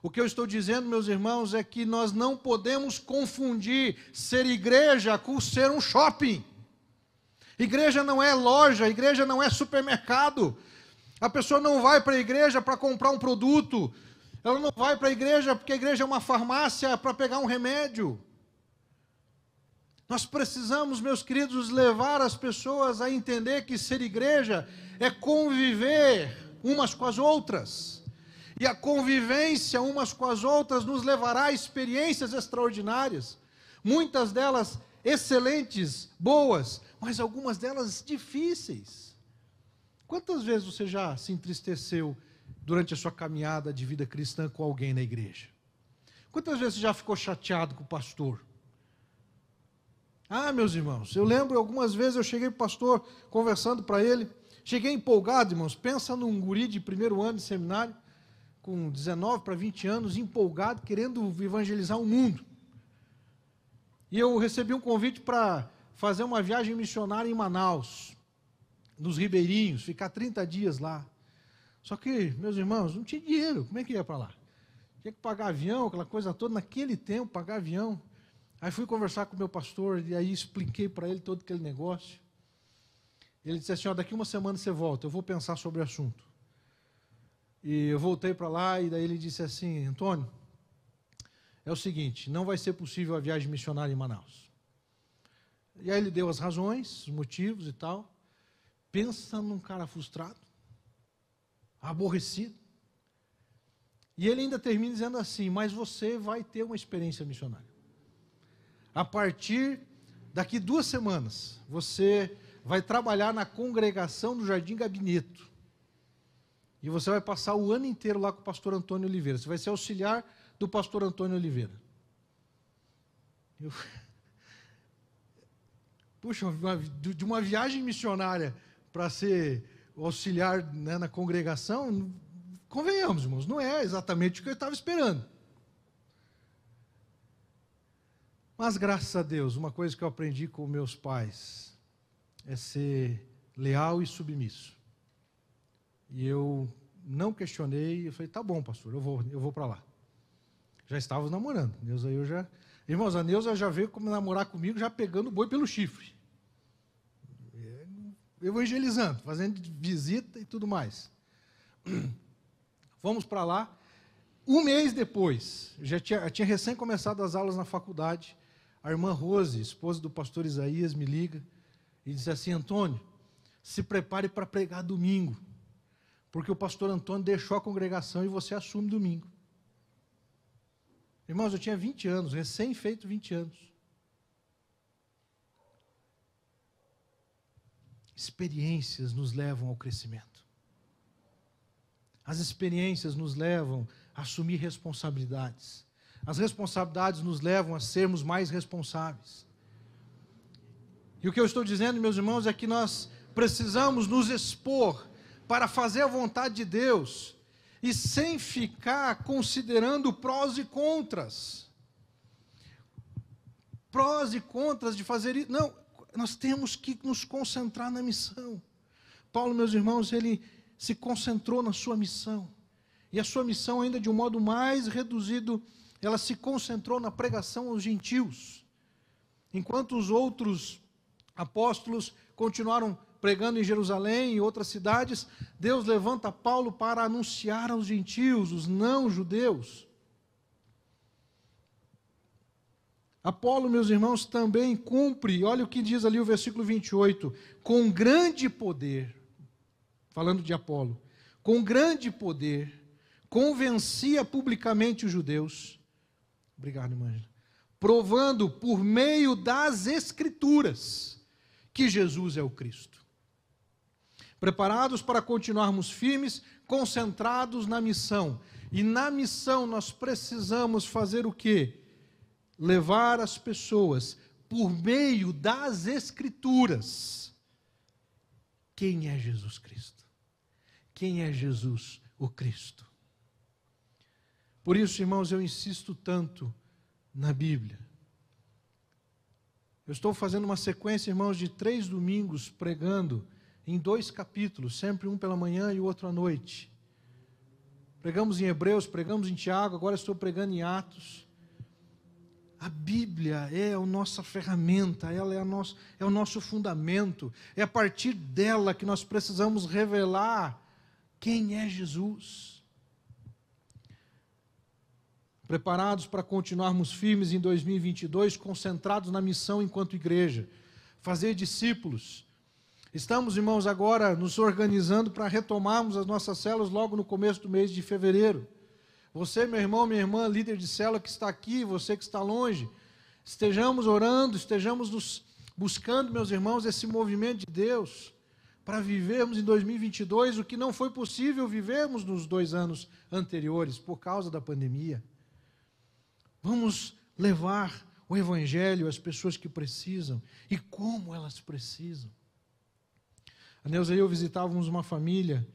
A: O que eu estou dizendo, meus irmãos, é que nós não podemos confundir ser igreja com ser um shopping. Igreja não é loja, igreja não é supermercado. A pessoa não vai para a igreja para comprar um produto. Ela não vai para a igreja porque a igreja é uma farmácia para pegar um remédio. Nós precisamos, meus queridos, levar as pessoas a entender que ser igreja é conviver umas com as outras. E a convivência umas com as outras nos levará a experiências extraordinárias. Muitas delas excelentes, boas, mas algumas delas difíceis. Quantas vezes você já se entristeceu durante a sua caminhada de vida cristã com alguém na igreja? Quantas vezes você já ficou chateado com o pastor? Ah, meus irmãos, eu lembro algumas vezes eu cheguei para o pastor, conversando para ele, cheguei empolgado, irmãos, pensa num guri de primeiro ano de seminário, com 19 para 20 anos, empolgado, querendo evangelizar o mundo. E eu recebi um convite para fazer uma viagem missionária em Manaus, nos Ribeirinhos, ficar 30 dias lá. Só que, meus irmãos, não tinha dinheiro, como é que ia para lá? Tinha que pagar avião, aquela coisa toda, naquele tempo, pagar avião. Aí fui conversar com o meu pastor, e aí expliquei para ele todo aquele negócio. Ele disse assim, daqui uma semana você volta, eu vou pensar sobre o assunto. E eu voltei para lá, e daí ele disse assim, Antônio, é o seguinte, não vai ser possível a viagem missionária em Manaus. E aí ele deu as razões, os motivos e tal. Pensa num cara frustrado, aborrecido. E ele ainda termina dizendo assim, mas você vai ter uma experiência missionária. A partir daqui 2 semanas, você vai trabalhar na congregação do Jardim Gabineto. E você vai passar o ano inteiro lá com o pastor Antônio Oliveira. Você vai ser auxiliar do pastor Antônio Oliveira. Puxa, de uma viagem missionária para ser auxiliar, né, na congregação, convenhamos, irmãos, não é exatamente o que eu estava esperando. Mas, graças a Deus, uma coisa que eu aprendi com meus pais é ser leal e submisso. E eu não questionei, eu falei, tá bom, pastor, eu vou para lá. Já estávamos namorando. Neuza e eu já... Irmãos, a Neuza já veio namorar comigo, já pegando o boi pelo chifre. Evangelizando, fazendo visita e tudo mais. Fomos para lá. 1 mês depois, já tinha recém começado as aulas na faculdade, a irmã Rose, esposa do pastor Isaías, me liga e diz assim, Antônio, se prepare para pregar domingo, porque o pastor Antônio deixou a congregação e você assume domingo. Irmãos, eu tinha 20 anos, recém-feito 20 anos. Experiências nos levam ao crescimento. As experiências nos levam a assumir responsabilidades. As responsabilidades nos levam a sermos mais responsáveis. E o que eu estou dizendo, meus irmãos, é que nós precisamos nos expor para fazer a vontade de Deus e sem ficar considerando prós e contras. Prós e contras de fazer isso. Não, nós temos que nos concentrar na missão. Paulo, meus irmãos, ele se concentrou na sua missão. E a sua missão, ainda de um modo mais reduzido, ela se concentrou na pregação aos gentios. Enquanto os outros apóstolos continuaram pregando em Jerusalém e outras cidades, Deus levanta Paulo para anunciar aos gentios, os não-judeus. Apolo, meus irmãos, também cumpre, olha o que diz ali o versículo 28, com grande poder, falando de Apolo, com grande poder, convencia publicamente os judeus, obrigado, irmã, provando por meio das Escrituras que Jesus é o Cristo. Preparados para continuarmos firmes, concentrados na missão. E na missão nós precisamos fazer o quê? Levar as pessoas por meio das Escrituras. Quem é Jesus Cristo? Quem é Jesus o Cristo? Por isso, irmãos, eu insisto tanto na Bíblia. Eu estou fazendo uma sequência, irmãos, de 3 domingos pregando em 2 capítulos, sempre um pela manhã e o outro à noite. Pregamos em Hebreus, pregamos em Tiago, agora estou pregando em Atos. A Bíblia é a nossa ferramenta, ela é o nosso fundamento. É a partir dela que nós precisamos revelar quem é Jesus. Preparados para continuarmos firmes em 2022, concentrados na missão enquanto igreja, fazer discípulos. Estamos, irmãos, agora nos organizando para retomarmos as nossas células logo no começo do mês de fevereiro. Você, meu irmão, minha irmã, líder de célula que está aqui, você que está longe, estejamos orando, estejamos nos buscando, meus irmãos, esse movimento de Deus para vivermos em 2022 o que não foi possível vivermos nos 2 anos anteriores por causa da pandemia. Vamos levar o Evangelho às pessoas que precisam e como elas precisam. A Neuza e eu visitávamos uma família,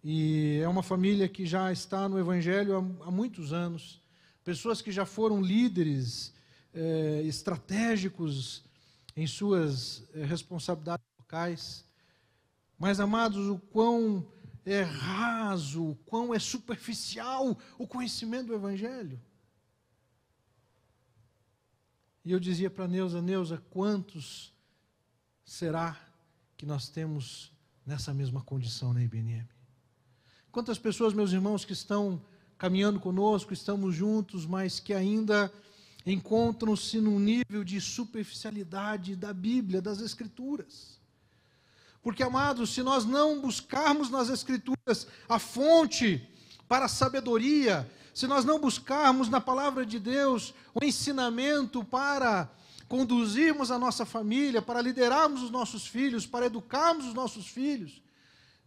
A: e é uma família que já está no Evangelho há muitos anos. Pessoas que já foram líderes estratégicos em suas responsabilidades locais. Mas, amados, o quão é raso, o quão é superficial o conhecimento do Evangelho. E eu dizia para Neuza, Neuza, quantos será que nós temos nessa mesma condição na IBNM? Quantas pessoas, meus irmãos, que estão caminhando conosco, estamos juntos, mas que ainda encontram-se num nível de superficialidade da Bíblia, das Escrituras. Porque, amados, se nós não buscarmos nas Escrituras a fonte para a sabedoria, se nós não buscarmos na palavra de Deus o ensinamento para conduzirmos a nossa família, para liderarmos os nossos filhos, para educarmos os nossos filhos,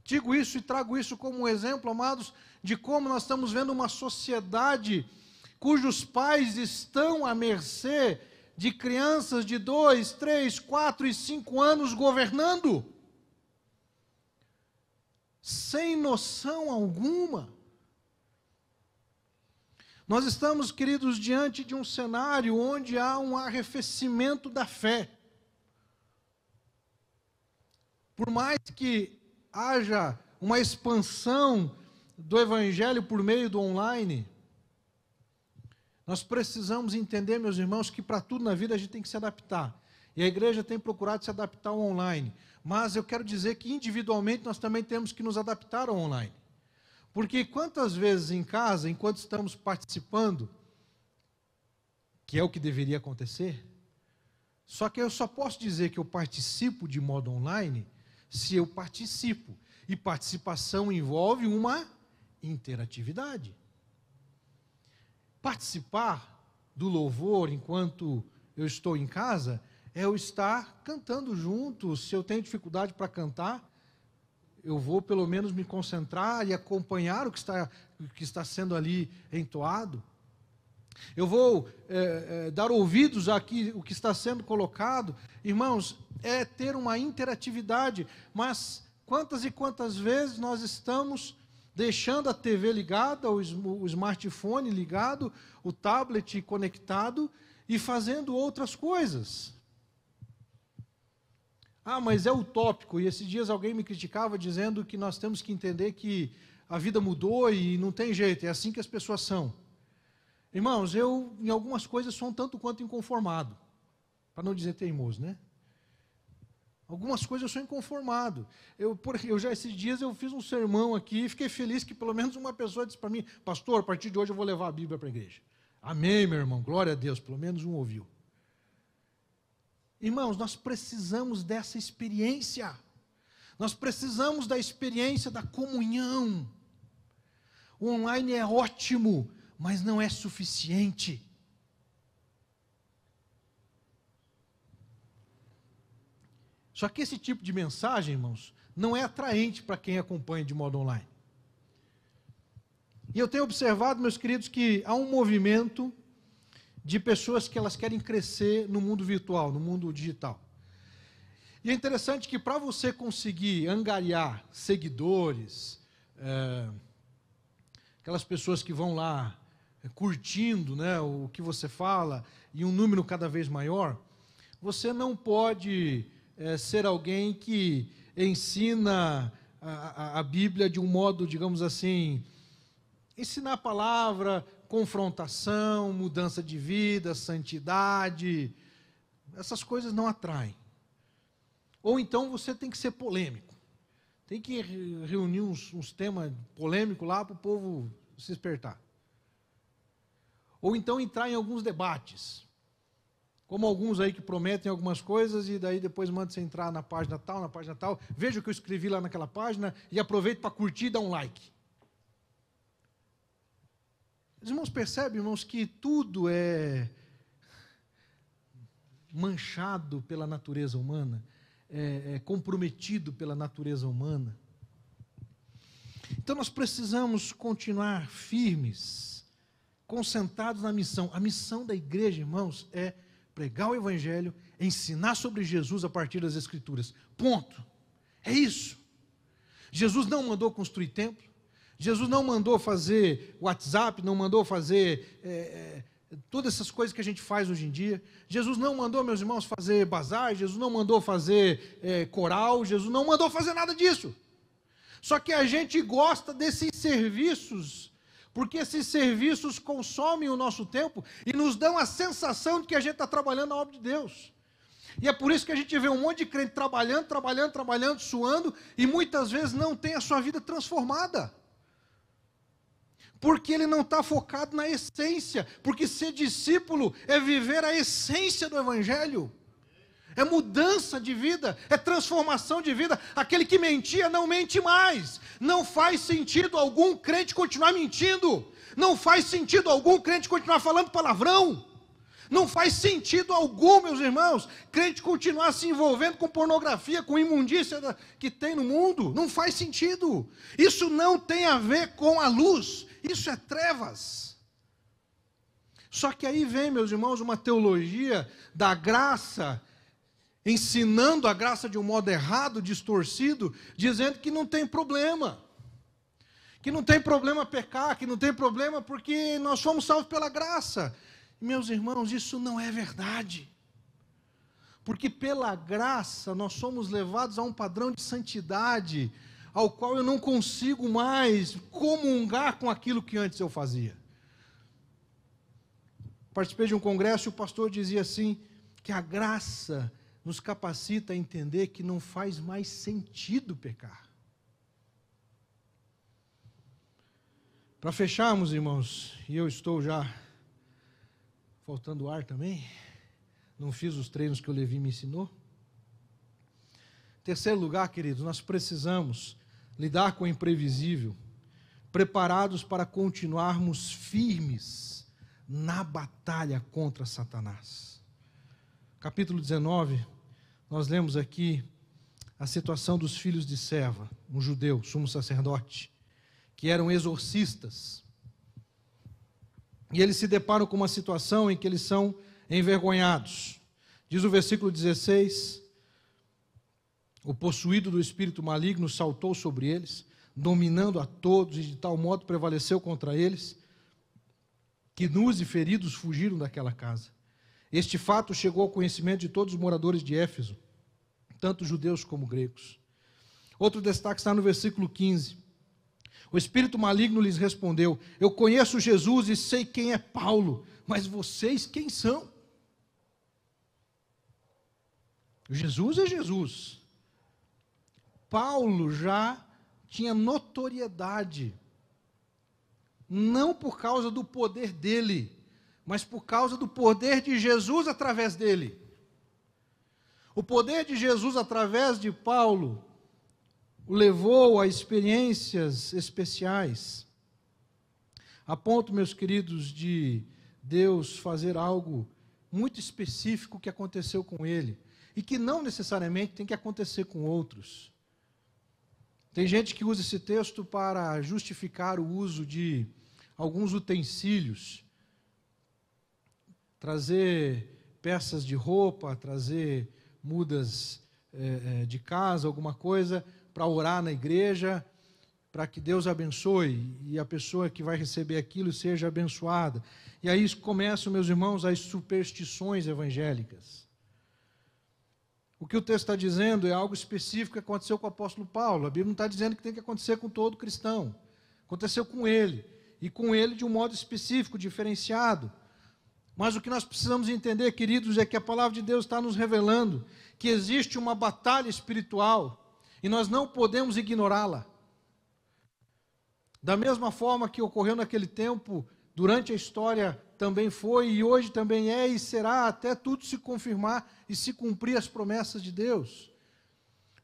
A: digo isso e trago isso como um exemplo, amados, de como nós estamos vendo uma sociedade cujos pais estão à mercê de crianças de 2, 3, 4 e 5 anos governando, sem noção alguma. Nós estamos, queridos, diante de um cenário onde há um arrefecimento da fé. Por mais que haja uma expansão do Evangelho por meio do online, nós precisamos entender, meus irmãos, que para tudo na vida a gente tem que se adaptar. E a igreja tem procurado se adaptar ao online. Mas eu quero dizer que individualmente nós também temos que nos adaptar ao online. Porque quantas vezes em casa, enquanto estamos participando, que é o que deveria acontecer, só que eu só posso dizer que eu participo de modo online se eu participo. E participação envolve uma interatividade. Participar do louvor enquanto eu estou em casa é eu estar cantando junto. Se eu tenho dificuldade para cantar, eu vou pelo menos me concentrar e acompanhar o que está sendo ali entoado. Eu vou dar ouvidos àquilo, o que está sendo colocado. Irmãos, é ter uma interatividade, mas quantas e quantas vezes nós estamos deixando a TV ligada, o smartphone ligado, o tablet conectado e fazendo outras coisas. Ah, mas é utópico. E esses dias alguém me criticava dizendo que nós temos que entender que a vida mudou e não tem jeito, é assim que as pessoas são. Irmãos, eu em algumas coisas sou um tanto quanto inconformado, para não dizer teimoso, né? Algumas coisas eu sou inconformado. Eu já esses dias eu fiz um sermão aqui e fiquei feliz que pelo menos uma pessoa disse para mim, pastor, a partir de hoje eu vou levar a Bíblia para a igreja. Amém, meu irmão, glória a Deus, pelo menos um ouviu. Irmãos, nós precisamos dessa experiência. Nós precisamos da experiência da comunhão. O online é ótimo, mas não é suficiente. Só que esse tipo de mensagem, irmãos, não é atraente para quem acompanha de modo online. E eu tenho observado, meus queridos, que há um movimento de pessoas que elas querem crescer no mundo virtual, no mundo digital. E é interessante que para você conseguir angariar seguidores, aquelas pessoas que vão lá curtindo, né, o que você fala, e um número cada vez maior, você não pode ser alguém que ensina a Bíblia de um modo, digamos assim, ensinar a palavra, confrontação, mudança de vida, santidade, essas coisas não atraem. Ou então você tem que ser polêmico, tem que reunir uns temas polêmicos lá para o povo se despertar. Ou então entrar em alguns debates, como alguns aí que prometem algumas coisas e daí depois mandam você entrar na página tal, veja o que eu escrevi lá naquela página e aproveita para curtir e dar um like. Os irmãos percebem, irmãos, que tudo é manchado pela natureza humana, é comprometido pela natureza humana. Então nós precisamos continuar firmes concentrados na missão. A missão da igreja, irmãos, é pregar o evangelho, ensinar sobre Jesus a partir das Escrituras. Ponto. É isso. Jesus não mandou construir templo, Jesus não mandou fazer WhatsApp, não mandou fazer todas essas coisas que a gente faz hoje em dia. Jesus não mandou, meus irmãos, fazer bazar, Jesus não mandou fazer coral, Jesus não mandou fazer nada disso. Só que a gente gosta desses serviços, porque esses serviços consomem o nosso tempo e nos dão a sensação de que a gente está trabalhando na obra de Deus. E é por isso que a gente vê um monte de crente trabalhando, suando, e muitas vezes não tem a sua vida transformada. Porque ele não está focado na essência, porque ser discípulo é viver a essência do Evangelho. É mudança de vida, é transformação de vida. Aquele que mentia não mente mais. Não faz sentido algum crente continuar mentindo. Não faz sentido algum crente continuar falando palavrão. Não faz sentido algum, meus irmãos, crente continuar se envolvendo com pornografia, com imundícia que tem no mundo. Não faz sentido. Isso não tem a ver com a luz. Isso é trevas. Só que aí vem, meus irmãos, uma teologia da graça, ensinando a graça de um modo errado, distorcido, dizendo que não tem problema. Que não tem problema pecar, que não tem problema porque nós fomos salvos pela graça. Meus irmãos, isso não é verdade. Porque pela graça nós somos levados a um padrão de santidade, ao qual eu não consigo mais comungar com aquilo que antes eu fazia. Participei de um congresso e o pastor dizia assim, que a graça nos capacita a entender que não faz mais sentido pecar. Para fecharmos, irmãos, e eu estou já faltando ar também, não fiz os treinos que o Levi me ensinou. Terceiro lugar, queridos, nós precisamos lidar com o imprevisível, preparados para continuarmos firmes na batalha contra Satanás. Capítulo 19, nós lemos aqui a situação dos filhos de Seva, um judeu, sumo sacerdote, que eram exorcistas. E eles se deparam com uma situação em que eles são envergonhados. Diz o versículo 16, o possuído do espírito maligno saltou sobre eles, dominando a todos, e de tal modo prevaleceu contra eles, que nus e feridos fugiram daquela casa. Este fato chegou ao conhecimento de todos os moradores de Éfeso, tanto judeus como gregos. Outro destaque está no versículo 15. O espírito maligno lhes respondeu, eu conheço Jesus e sei quem é Paulo, mas vocês quem são? Jesus é Jesus. Paulo já tinha notoriedade, não por causa do poder dele, mas por causa do poder de Jesus através dele. O poder de Jesus através de Paulo o levou a experiências especiais, a ponto, meus queridos, de Deus fazer algo muito específico que aconteceu com ele, e que não necessariamente tem que acontecer com outros. Tem gente que usa esse texto para justificar o uso de alguns utensílios, trazer peças de roupa, trazer mudas de casa, alguma coisa, para orar na igreja, para que Deus abençoe e a pessoa que vai receber aquilo seja abençoada. E aí começam, meus irmãos, as superstições evangélicas. O que o texto está dizendo é algo específico que aconteceu com o apóstolo Paulo. A Bíblia não está dizendo que tem que acontecer com todo cristão. Aconteceu com ele, e com ele de um modo específico, diferenciado. Mas o que nós precisamos entender, queridos, é que a palavra de Deus está nos revelando que existe uma batalha espiritual, e nós não podemos ignorá-la. Da mesma forma que ocorreu naquele tempo, durante a história também foi, e hoje também é, e será, até tudo se confirmar e se cumprir as promessas de Deus.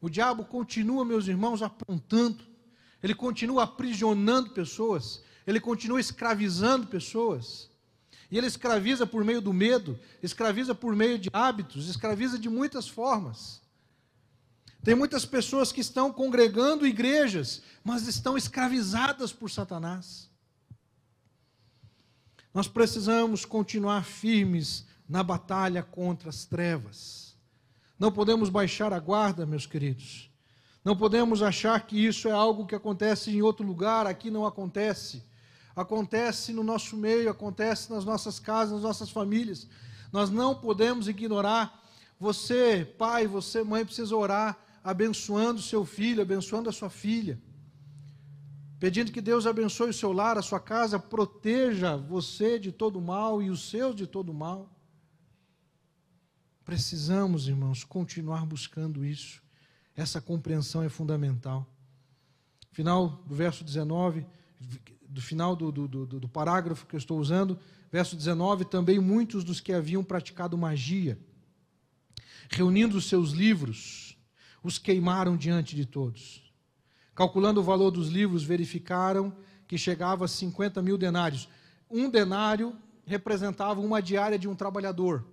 A: O diabo continua, meus irmãos, apontando, ele continua aprisionando pessoas, ele continua escravizando pessoas, e ele escraviza por meio do medo, escraviza por meio de hábitos, escraviza de muitas formas. Tem muitas pessoas que estão congregando igrejas, mas estão escravizadas por Satanás. Nós precisamos continuar firmes na batalha contra as trevas. Não podemos baixar a guarda, meus queridos. Não podemos achar que isso é algo que acontece em outro lugar, aqui não acontece. Acontece no nosso meio, acontece nas nossas casas, nas nossas famílias. Nós não podemos ignorar. Você, pai, você, mãe, precisa orar abençoando o seu filho, abençoando a sua filha. Pedindo que Deus abençoe o seu lar, a sua casa, proteja você de todo mal e os seus de todo mal. Precisamos, irmãos, continuar buscando isso. Essa compreensão é fundamental. Final do verso 19, do final do parágrafo que eu estou usando, verso 19, também muitos dos que haviam praticado magia, reunindo os seus livros, os queimaram diante de todos. Calculando o valor dos livros, verificaram que chegava a 50 mil denários. Um denário representava uma diária de um trabalhador.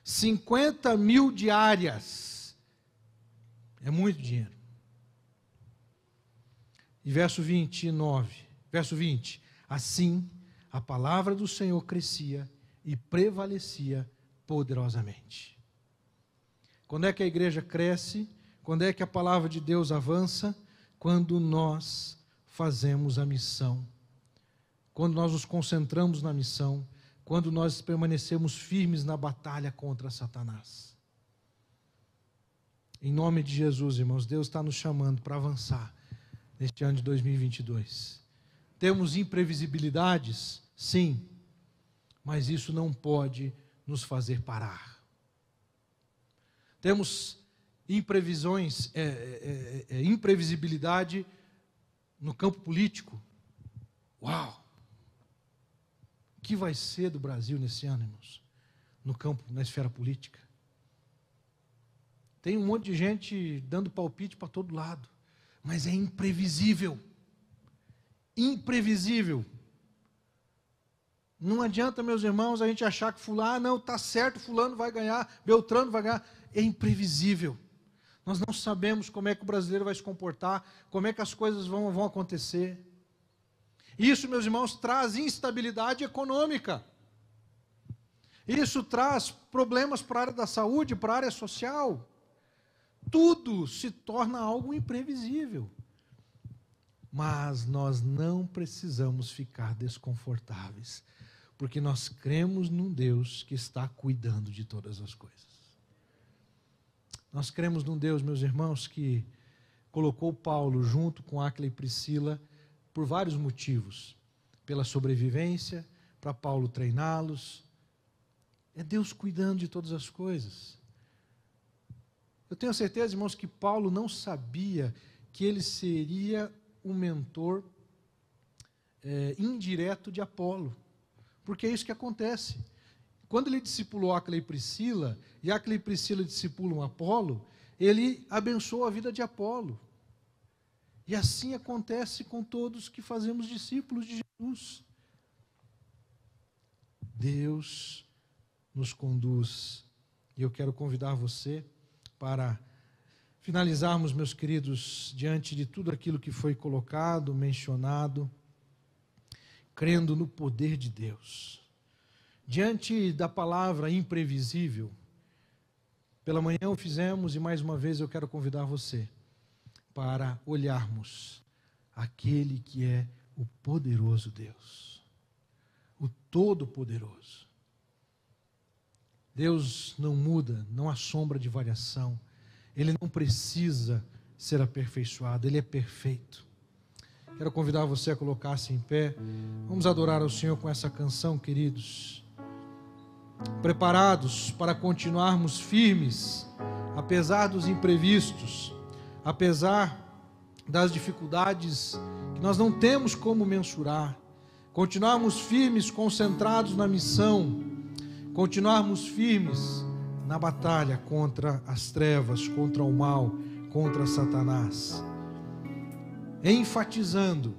A: 50 mil diárias. É muito dinheiro. E verso 20, assim a palavra do Senhor crescia e prevalecia poderosamente. Quando é que a igreja cresce? Quando é que a palavra de Deus avança? Quando nós fazemos a missão. Quando nós nos concentramos na missão. Quando nós permanecemos firmes na batalha contra Satanás. Em nome de Jesus, irmãos, Deus está nos chamando para avançar neste ano de 2022. Temos imprevisibilidades? Sim, mas isso não pode nos fazer parar. Temos imprevisibilidade no campo político. Uau! O que vai ser do Brasil nesse ano, irmãos? No campo, na esfera política. Tem um monte de gente dando palpite para todo lado, mas é imprevisível. Imprevisível. Não adianta, meus irmãos, a gente achar que fulano, não, está certo, fulano vai ganhar, Beltrano vai ganhar. É imprevisível. Nós não sabemos como é que o brasileiro vai se comportar, como é que as coisas vão acontecer. Isso, meus irmãos, traz instabilidade econômica. Isso traz problemas para a área da saúde, para a área social. Tudo se torna algo imprevisível. Mas nós não precisamos ficar desconfortáveis, porque nós cremos num Deus que está cuidando de todas as coisas. Nós cremos num Deus, meus irmãos, que colocou Paulo junto com Áquila e Priscila por vários motivos. Pela sobrevivência, para Paulo treiná-los. É Deus cuidando de todas as coisas. Eu tenho certeza, irmãos, que Paulo não sabia que ele seria um mentor indireto de Apolo. Porque é isso que acontece. Quando ele discipulou Áquila e Priscila discipulam Apolo, ele abençoou a vida de Apolo. E assim acontece com todos que fazemos discípulos de Jesus. Deus nos conduz. E eu quero convidar você para finalizarmos, meus queridos, diante de tudo aquilo que foi colocado, mencionado, crendo no poder de Deus. Diante da palavra imprevisível, pela manhã o fizemos e mais uma vez eu quero convidar você para olharmos aquele que é o poderoso Deus, o Todo-Poderoso. Deus não muda, não há sombra de variação, Ele não precisa ser aperfeiçoado, Ele é perfeito. Quero convidar você a colocar-se em pé, vamos adorar ao Senhor com essa canção, queridos. Preparados para continuarmos firmes, apesar dos imprevistos, apesar das dificuldades que nós não temos como mensurar, continuarmos firmes, concentrados na missão, continuarmos firmes na batalha contra as trevas, contra o mal, contra Satanás, enfatizando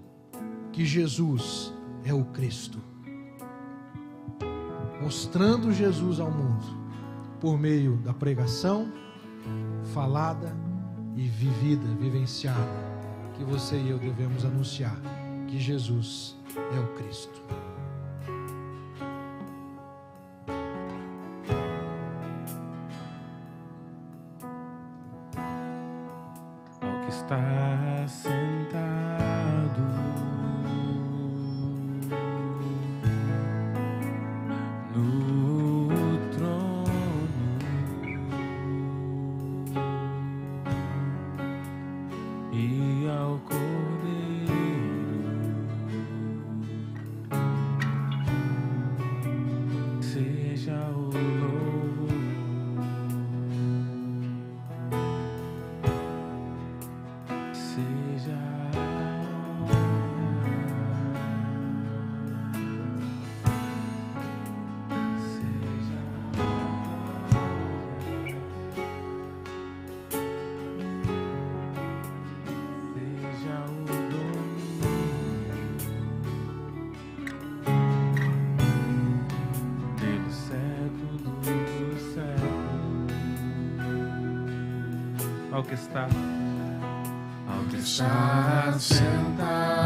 A: que Jesus é o Cristo, mostrando Jesus ao mundo por meio da pregação falada e vivida, vivenciada, que você e eu devemos anunciar que Jesus é o Cristo.
B: está sentado no trono e ao Cordeiro seja o louvor. Seja o domínio pelo século dos séculos, ao que está sentado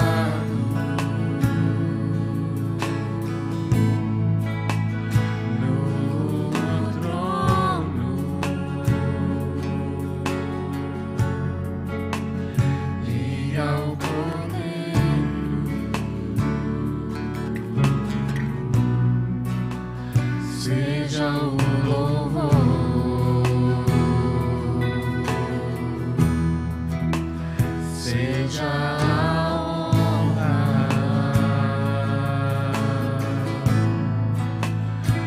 B: no trono e ao Cordeiro seja o louvor. Seja a honra,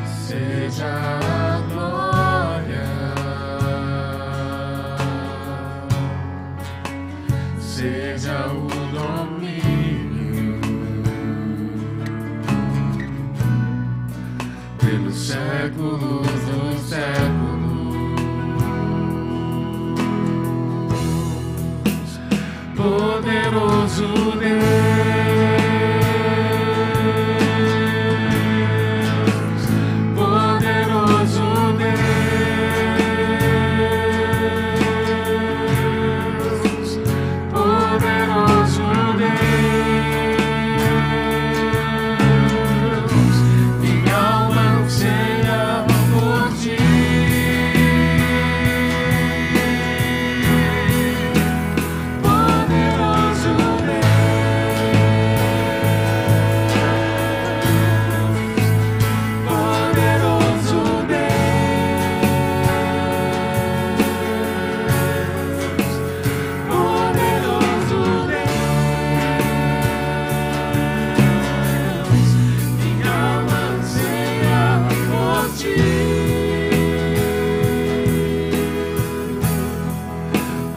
B: seja a glória, seja o domínio pelos séculos dos séculos. Poderoso Deus, poderoso Deus, poderoso Deus, minha alma anseia por ti.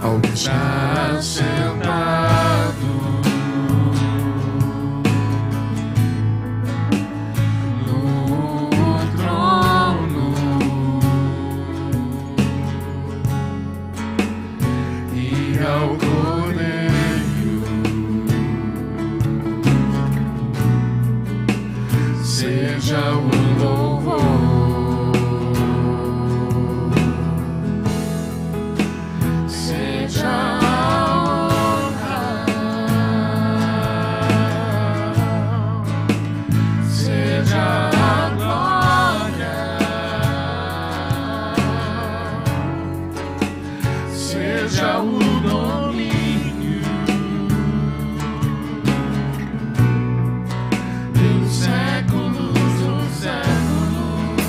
B: Ao que está sentado no trono e ao Cordeiro seja o louvor. Seja o domínio pelos séculos dos séculos.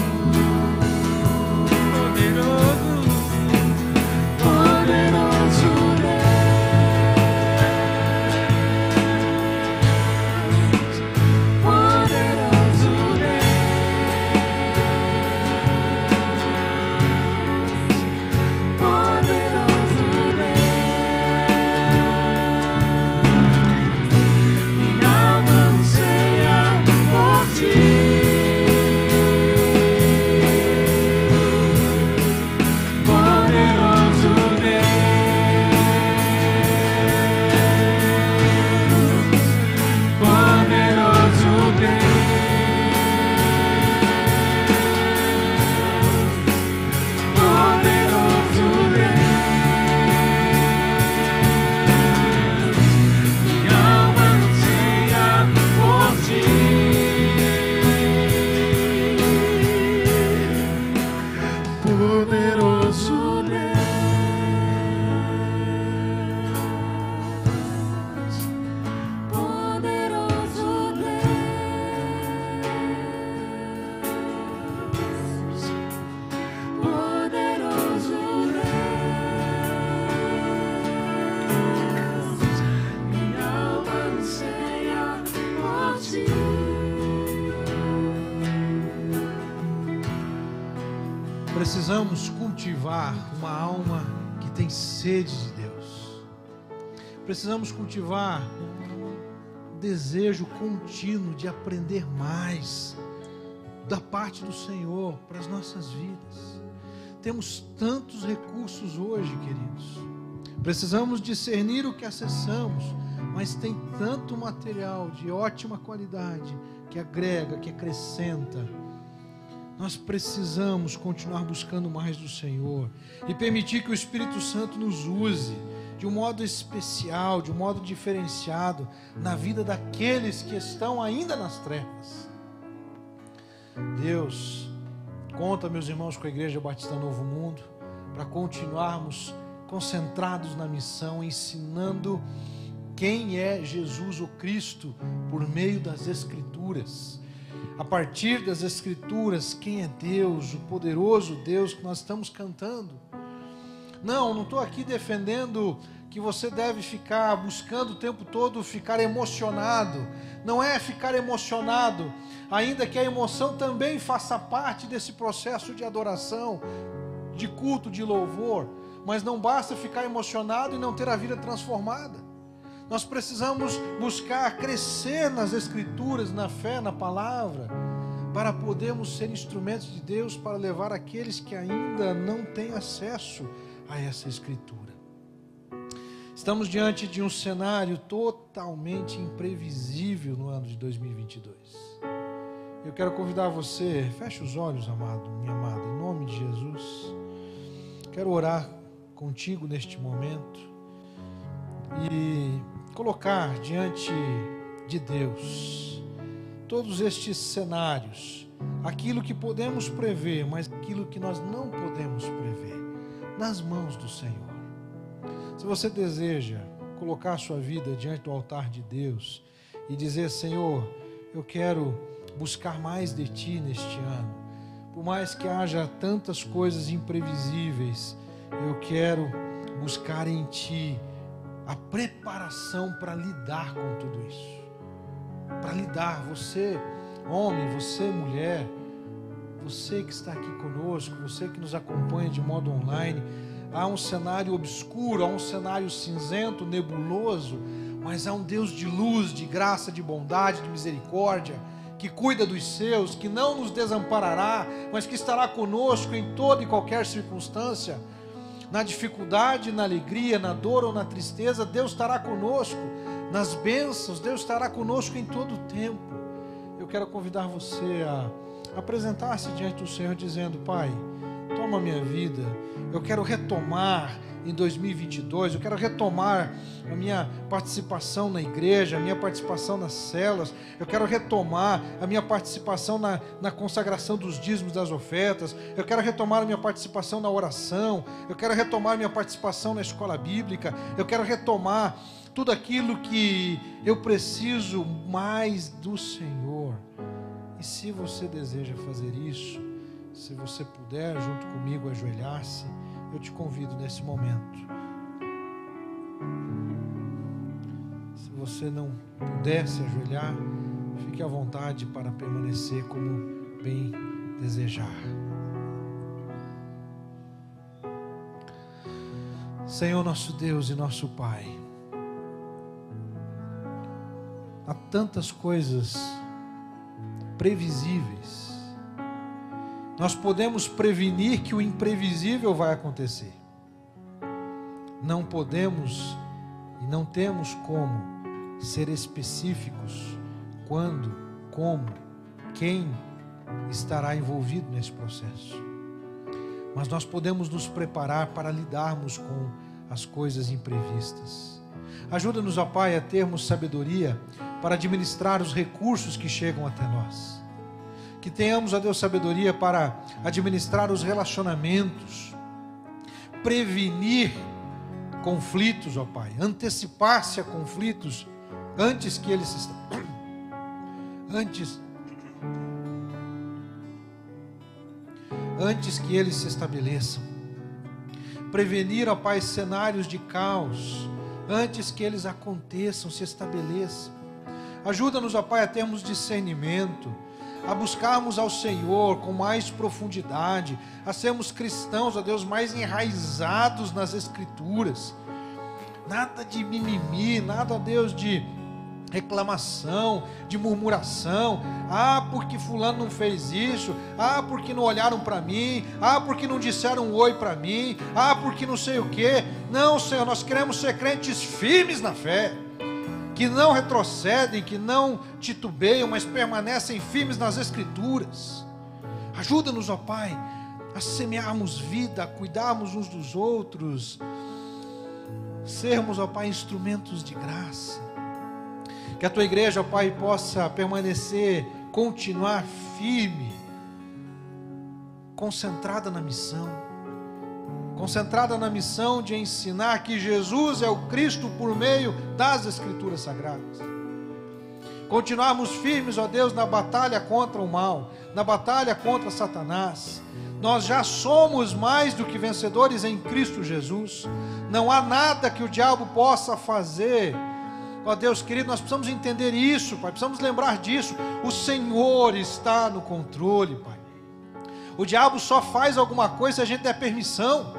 A: Precisamos cultivar uma alma que tem sede de Deus. Precisamos cultivar um desejo contínuo de aprender mais da parte do Senhor para as nossas vidas. Temos tantos recursos hoje, queridos. Precisamos discernir o que acessamos, mas tem tanto material de ótima qualidade que agrega, que acrescenta. Nós precisamos continuar buscando mais do Senhor e permitir que o Espírito Santo nos use de um modo especial, de um modo diferenciado na vida daqueles que estão ainda nas trevas. Deus, conta, meus irmãos, com a Igreja Batista Novo Mundo para continuarmos concentrados na missão, ensinando quem é Jesus o Cristo por meio das Escrituras. A partir das Escrituras, quem é Deus, o poderoso Deus que nós estamos cantando. Não estou aqui defendendo que você deve ficar buscando o tempo todo, ficar emocionado. Não é ficar emocionado, ainda que a emoção também faça parte desse processo de adoração, de culto, de louvor. Mas não basta ficar emocionado e não ter a vida transformada. Nós precisamos buscar crescer nas Escrituras, na fé, na palavra, para podermos ser instrumentos de Deus para levar aqueles que ainda não têm acesso a essa Escritura. Estamos diante de um cenário totalmente imprevisível no ano de 2022. Eu quero convidar você, feche os olhos, amado, minha amada, em nome de Jesus. Quero orar contigo neste momento e colocar diante de Deus todos estes cenários, aquilo que podemos prever, mas aquilo que nós não podemos prever, nas mãos do Senhor. Se você deseja colocar a sua vida diante do altar de Deus e dizer: Senhor, eu quero buscar mais de Ti neste ano, por mais que haja tantas coisas imprevisíveis, eu quero buscar em Ti a preparação para lidar com tudo isso. Para lidar, você homem, você mulher, você que está aqui conosco, você que nos acompanha de modo online. Há um cenário obscuro, há um cenário cinzento, nebuloso, mas há um Deus de luz, de graça, de bondade, de misericórdia, que cuida dos seus, que não nos desamparará, mas que estará conosco em toda e qualquer circunstância. Na dificuldade, na alegria, na dor ou na tristeza, Deus estará conosco. Nas bênçãos, Deus estará conosco em todo o tempo. Eu quero convidar você a apresentar-se diante do Senhor dizendo: Pai, toma a minha vida, eu quero retomar em 2022, eu quero retomar a minha participação na igreja, a minha participação nas células, eu quero retomar a minha participação na consagração dos dízimos, das ofertas, eu quero retomar a minha participação na oração, eu quero retomar a minha participação na escola bíblica, eu quero retomar tudo aquilo que eu preciso mais do Senhor. E se você deseja fazer isso, se você puder, junto comigo, ajoelhar-se, eu te convido nesse momento. Se você não puder se ajoelhar, fique à vontade para permanecer como bem desejar. Senhor nosso Deus e nosso Pai, há tantas coisas previsíveis. Nós podemos prevenir que o imprevisível vai acontecer. Não podemos e não temos como ser específicos quando, como, quem estará envolvido nesse processo. Mas nós podemos nos preparar para lidarmos com as coisas imprevistas. Ajuda-nos, ó Pai, a termos sabedoria para administrar os recursos que chegam até nós. Que tenhamos, ó Deus, sabedoria para administrar os relacionamentos, prevenir conflitos, ó Pai, antecipar-se a conflitos antes que eles se estabeleçam. Prevenir, ó Pai, cenários de caos antes que eles aconteçam, se estabeleçam. Ajuda-nos, ó Pai, a termos discernimento. a buscarmos ao Senhor com mais profundidade, a sermos cristãos, ó Deus, mais enraizados nas Escrituras. Nada de mimimi, nada, ó Deus, de reclamação, de murmuração. Ah, porque fulano não fez isso. Ah, porque não olharam para mim. Ah, porque não disseram um oi para mim. Ah, porque não sei o quê. Não, Senhor, nós queremos ser crentes firmes na fé, que não retrocedem, que não titubeiam, mas permanecem firmes nas Escrituras. Ajuda-nos, ó Pai, a semearmos vida, a cuidarmos uns dos outros, sermos, ó Pai, instrumentos de graça. Que a Tua igreja, ó Pai, possa permanecer, continuar firme, concentrada na missão de ensinar que Jesus é o Cristo por meio das Escrituras Sagradas. Continuarmos firmes, ó Deus, na batalha contra o mal, na batalha contra Satanás. Nós já somos mais do que vencedores em Cristo Jesus. Não há nada que o diabo possa fazer. Ó Deus querido, nós precisamos entender isso, Pai, precisamos lembrar disso. O Senhor está no controle, Pai. O diabo só faz alguma coisa se a gente der permissão.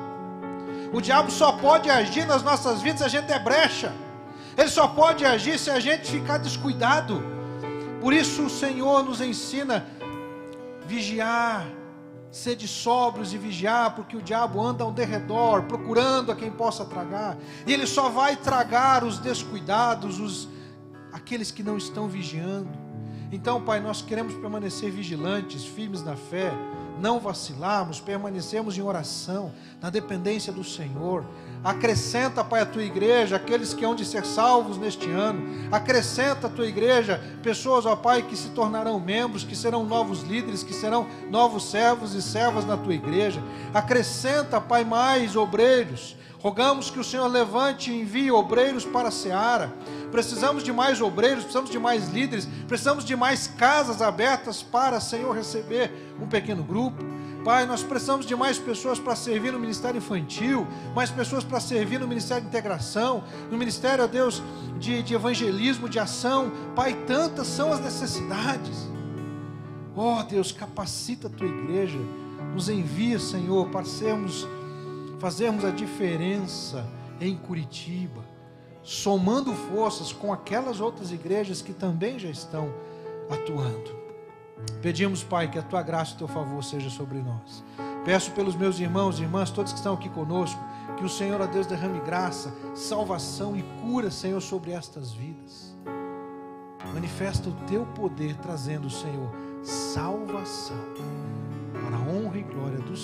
A: O diabo só pode agir nas nossas vidas se a gente der brecha. Ele só pode agir se a gente ficar descuidado. Por isso o Senhor nos ensina a vigiar, sede sóbrios e vigiar, porque o diabo anda ao derredor, procurando a quem possa tragar, e ele só vai tragar os descuidados, aqueles que não estão vigiando. Então, Pai, nós queremos permanecer vigilantes, firmes na fé, não vacilarmos, permanecermos em oração, na dependência do Senhor. Acrescenta, Pai, a Tua igreja, aqueles que hão de ser salvos neste ano. Acrescenta a Tua igreja, pessoas, ó Pai, que se tornarão membros, que serão novos líderes, que serão novos servos e servas na Tua igreja. Acrescenta, Pai, mais obreiros. Rogamos que o Senhor levante e envie obreiros para a seara. Precisamos de mais obreiros, precisamos de mais líderes, precisamos de mais casas abertas para, Senhor, receber um pequeno grupo. Pai, nós precisamos de mais pessoas para servir no ministério infantil, mais pessoas para servir no ministério de integração, no ministério, ó Deus, de evangelismo, de ação. Pai, tantas são as necessidades. Ó Deus, capacita a Tua igreja, nos envia, Senhor, para fazermos a diferença em Curitiba, somando forças com aquelas outras igrejas que também já estão atuando. Pedimos, Pai, que a Tua graça e o Teu favor seja sobre nós. Peço pelos meus irmãos e irmãs, todos que estão aqui conosco, que o Senhor, ó Deus, derrame graça, salvação e cura, Senhor, sobre estas vidas. Manifesta o Teu poder, trazendo, Senhor, salvação, para a honra e glória do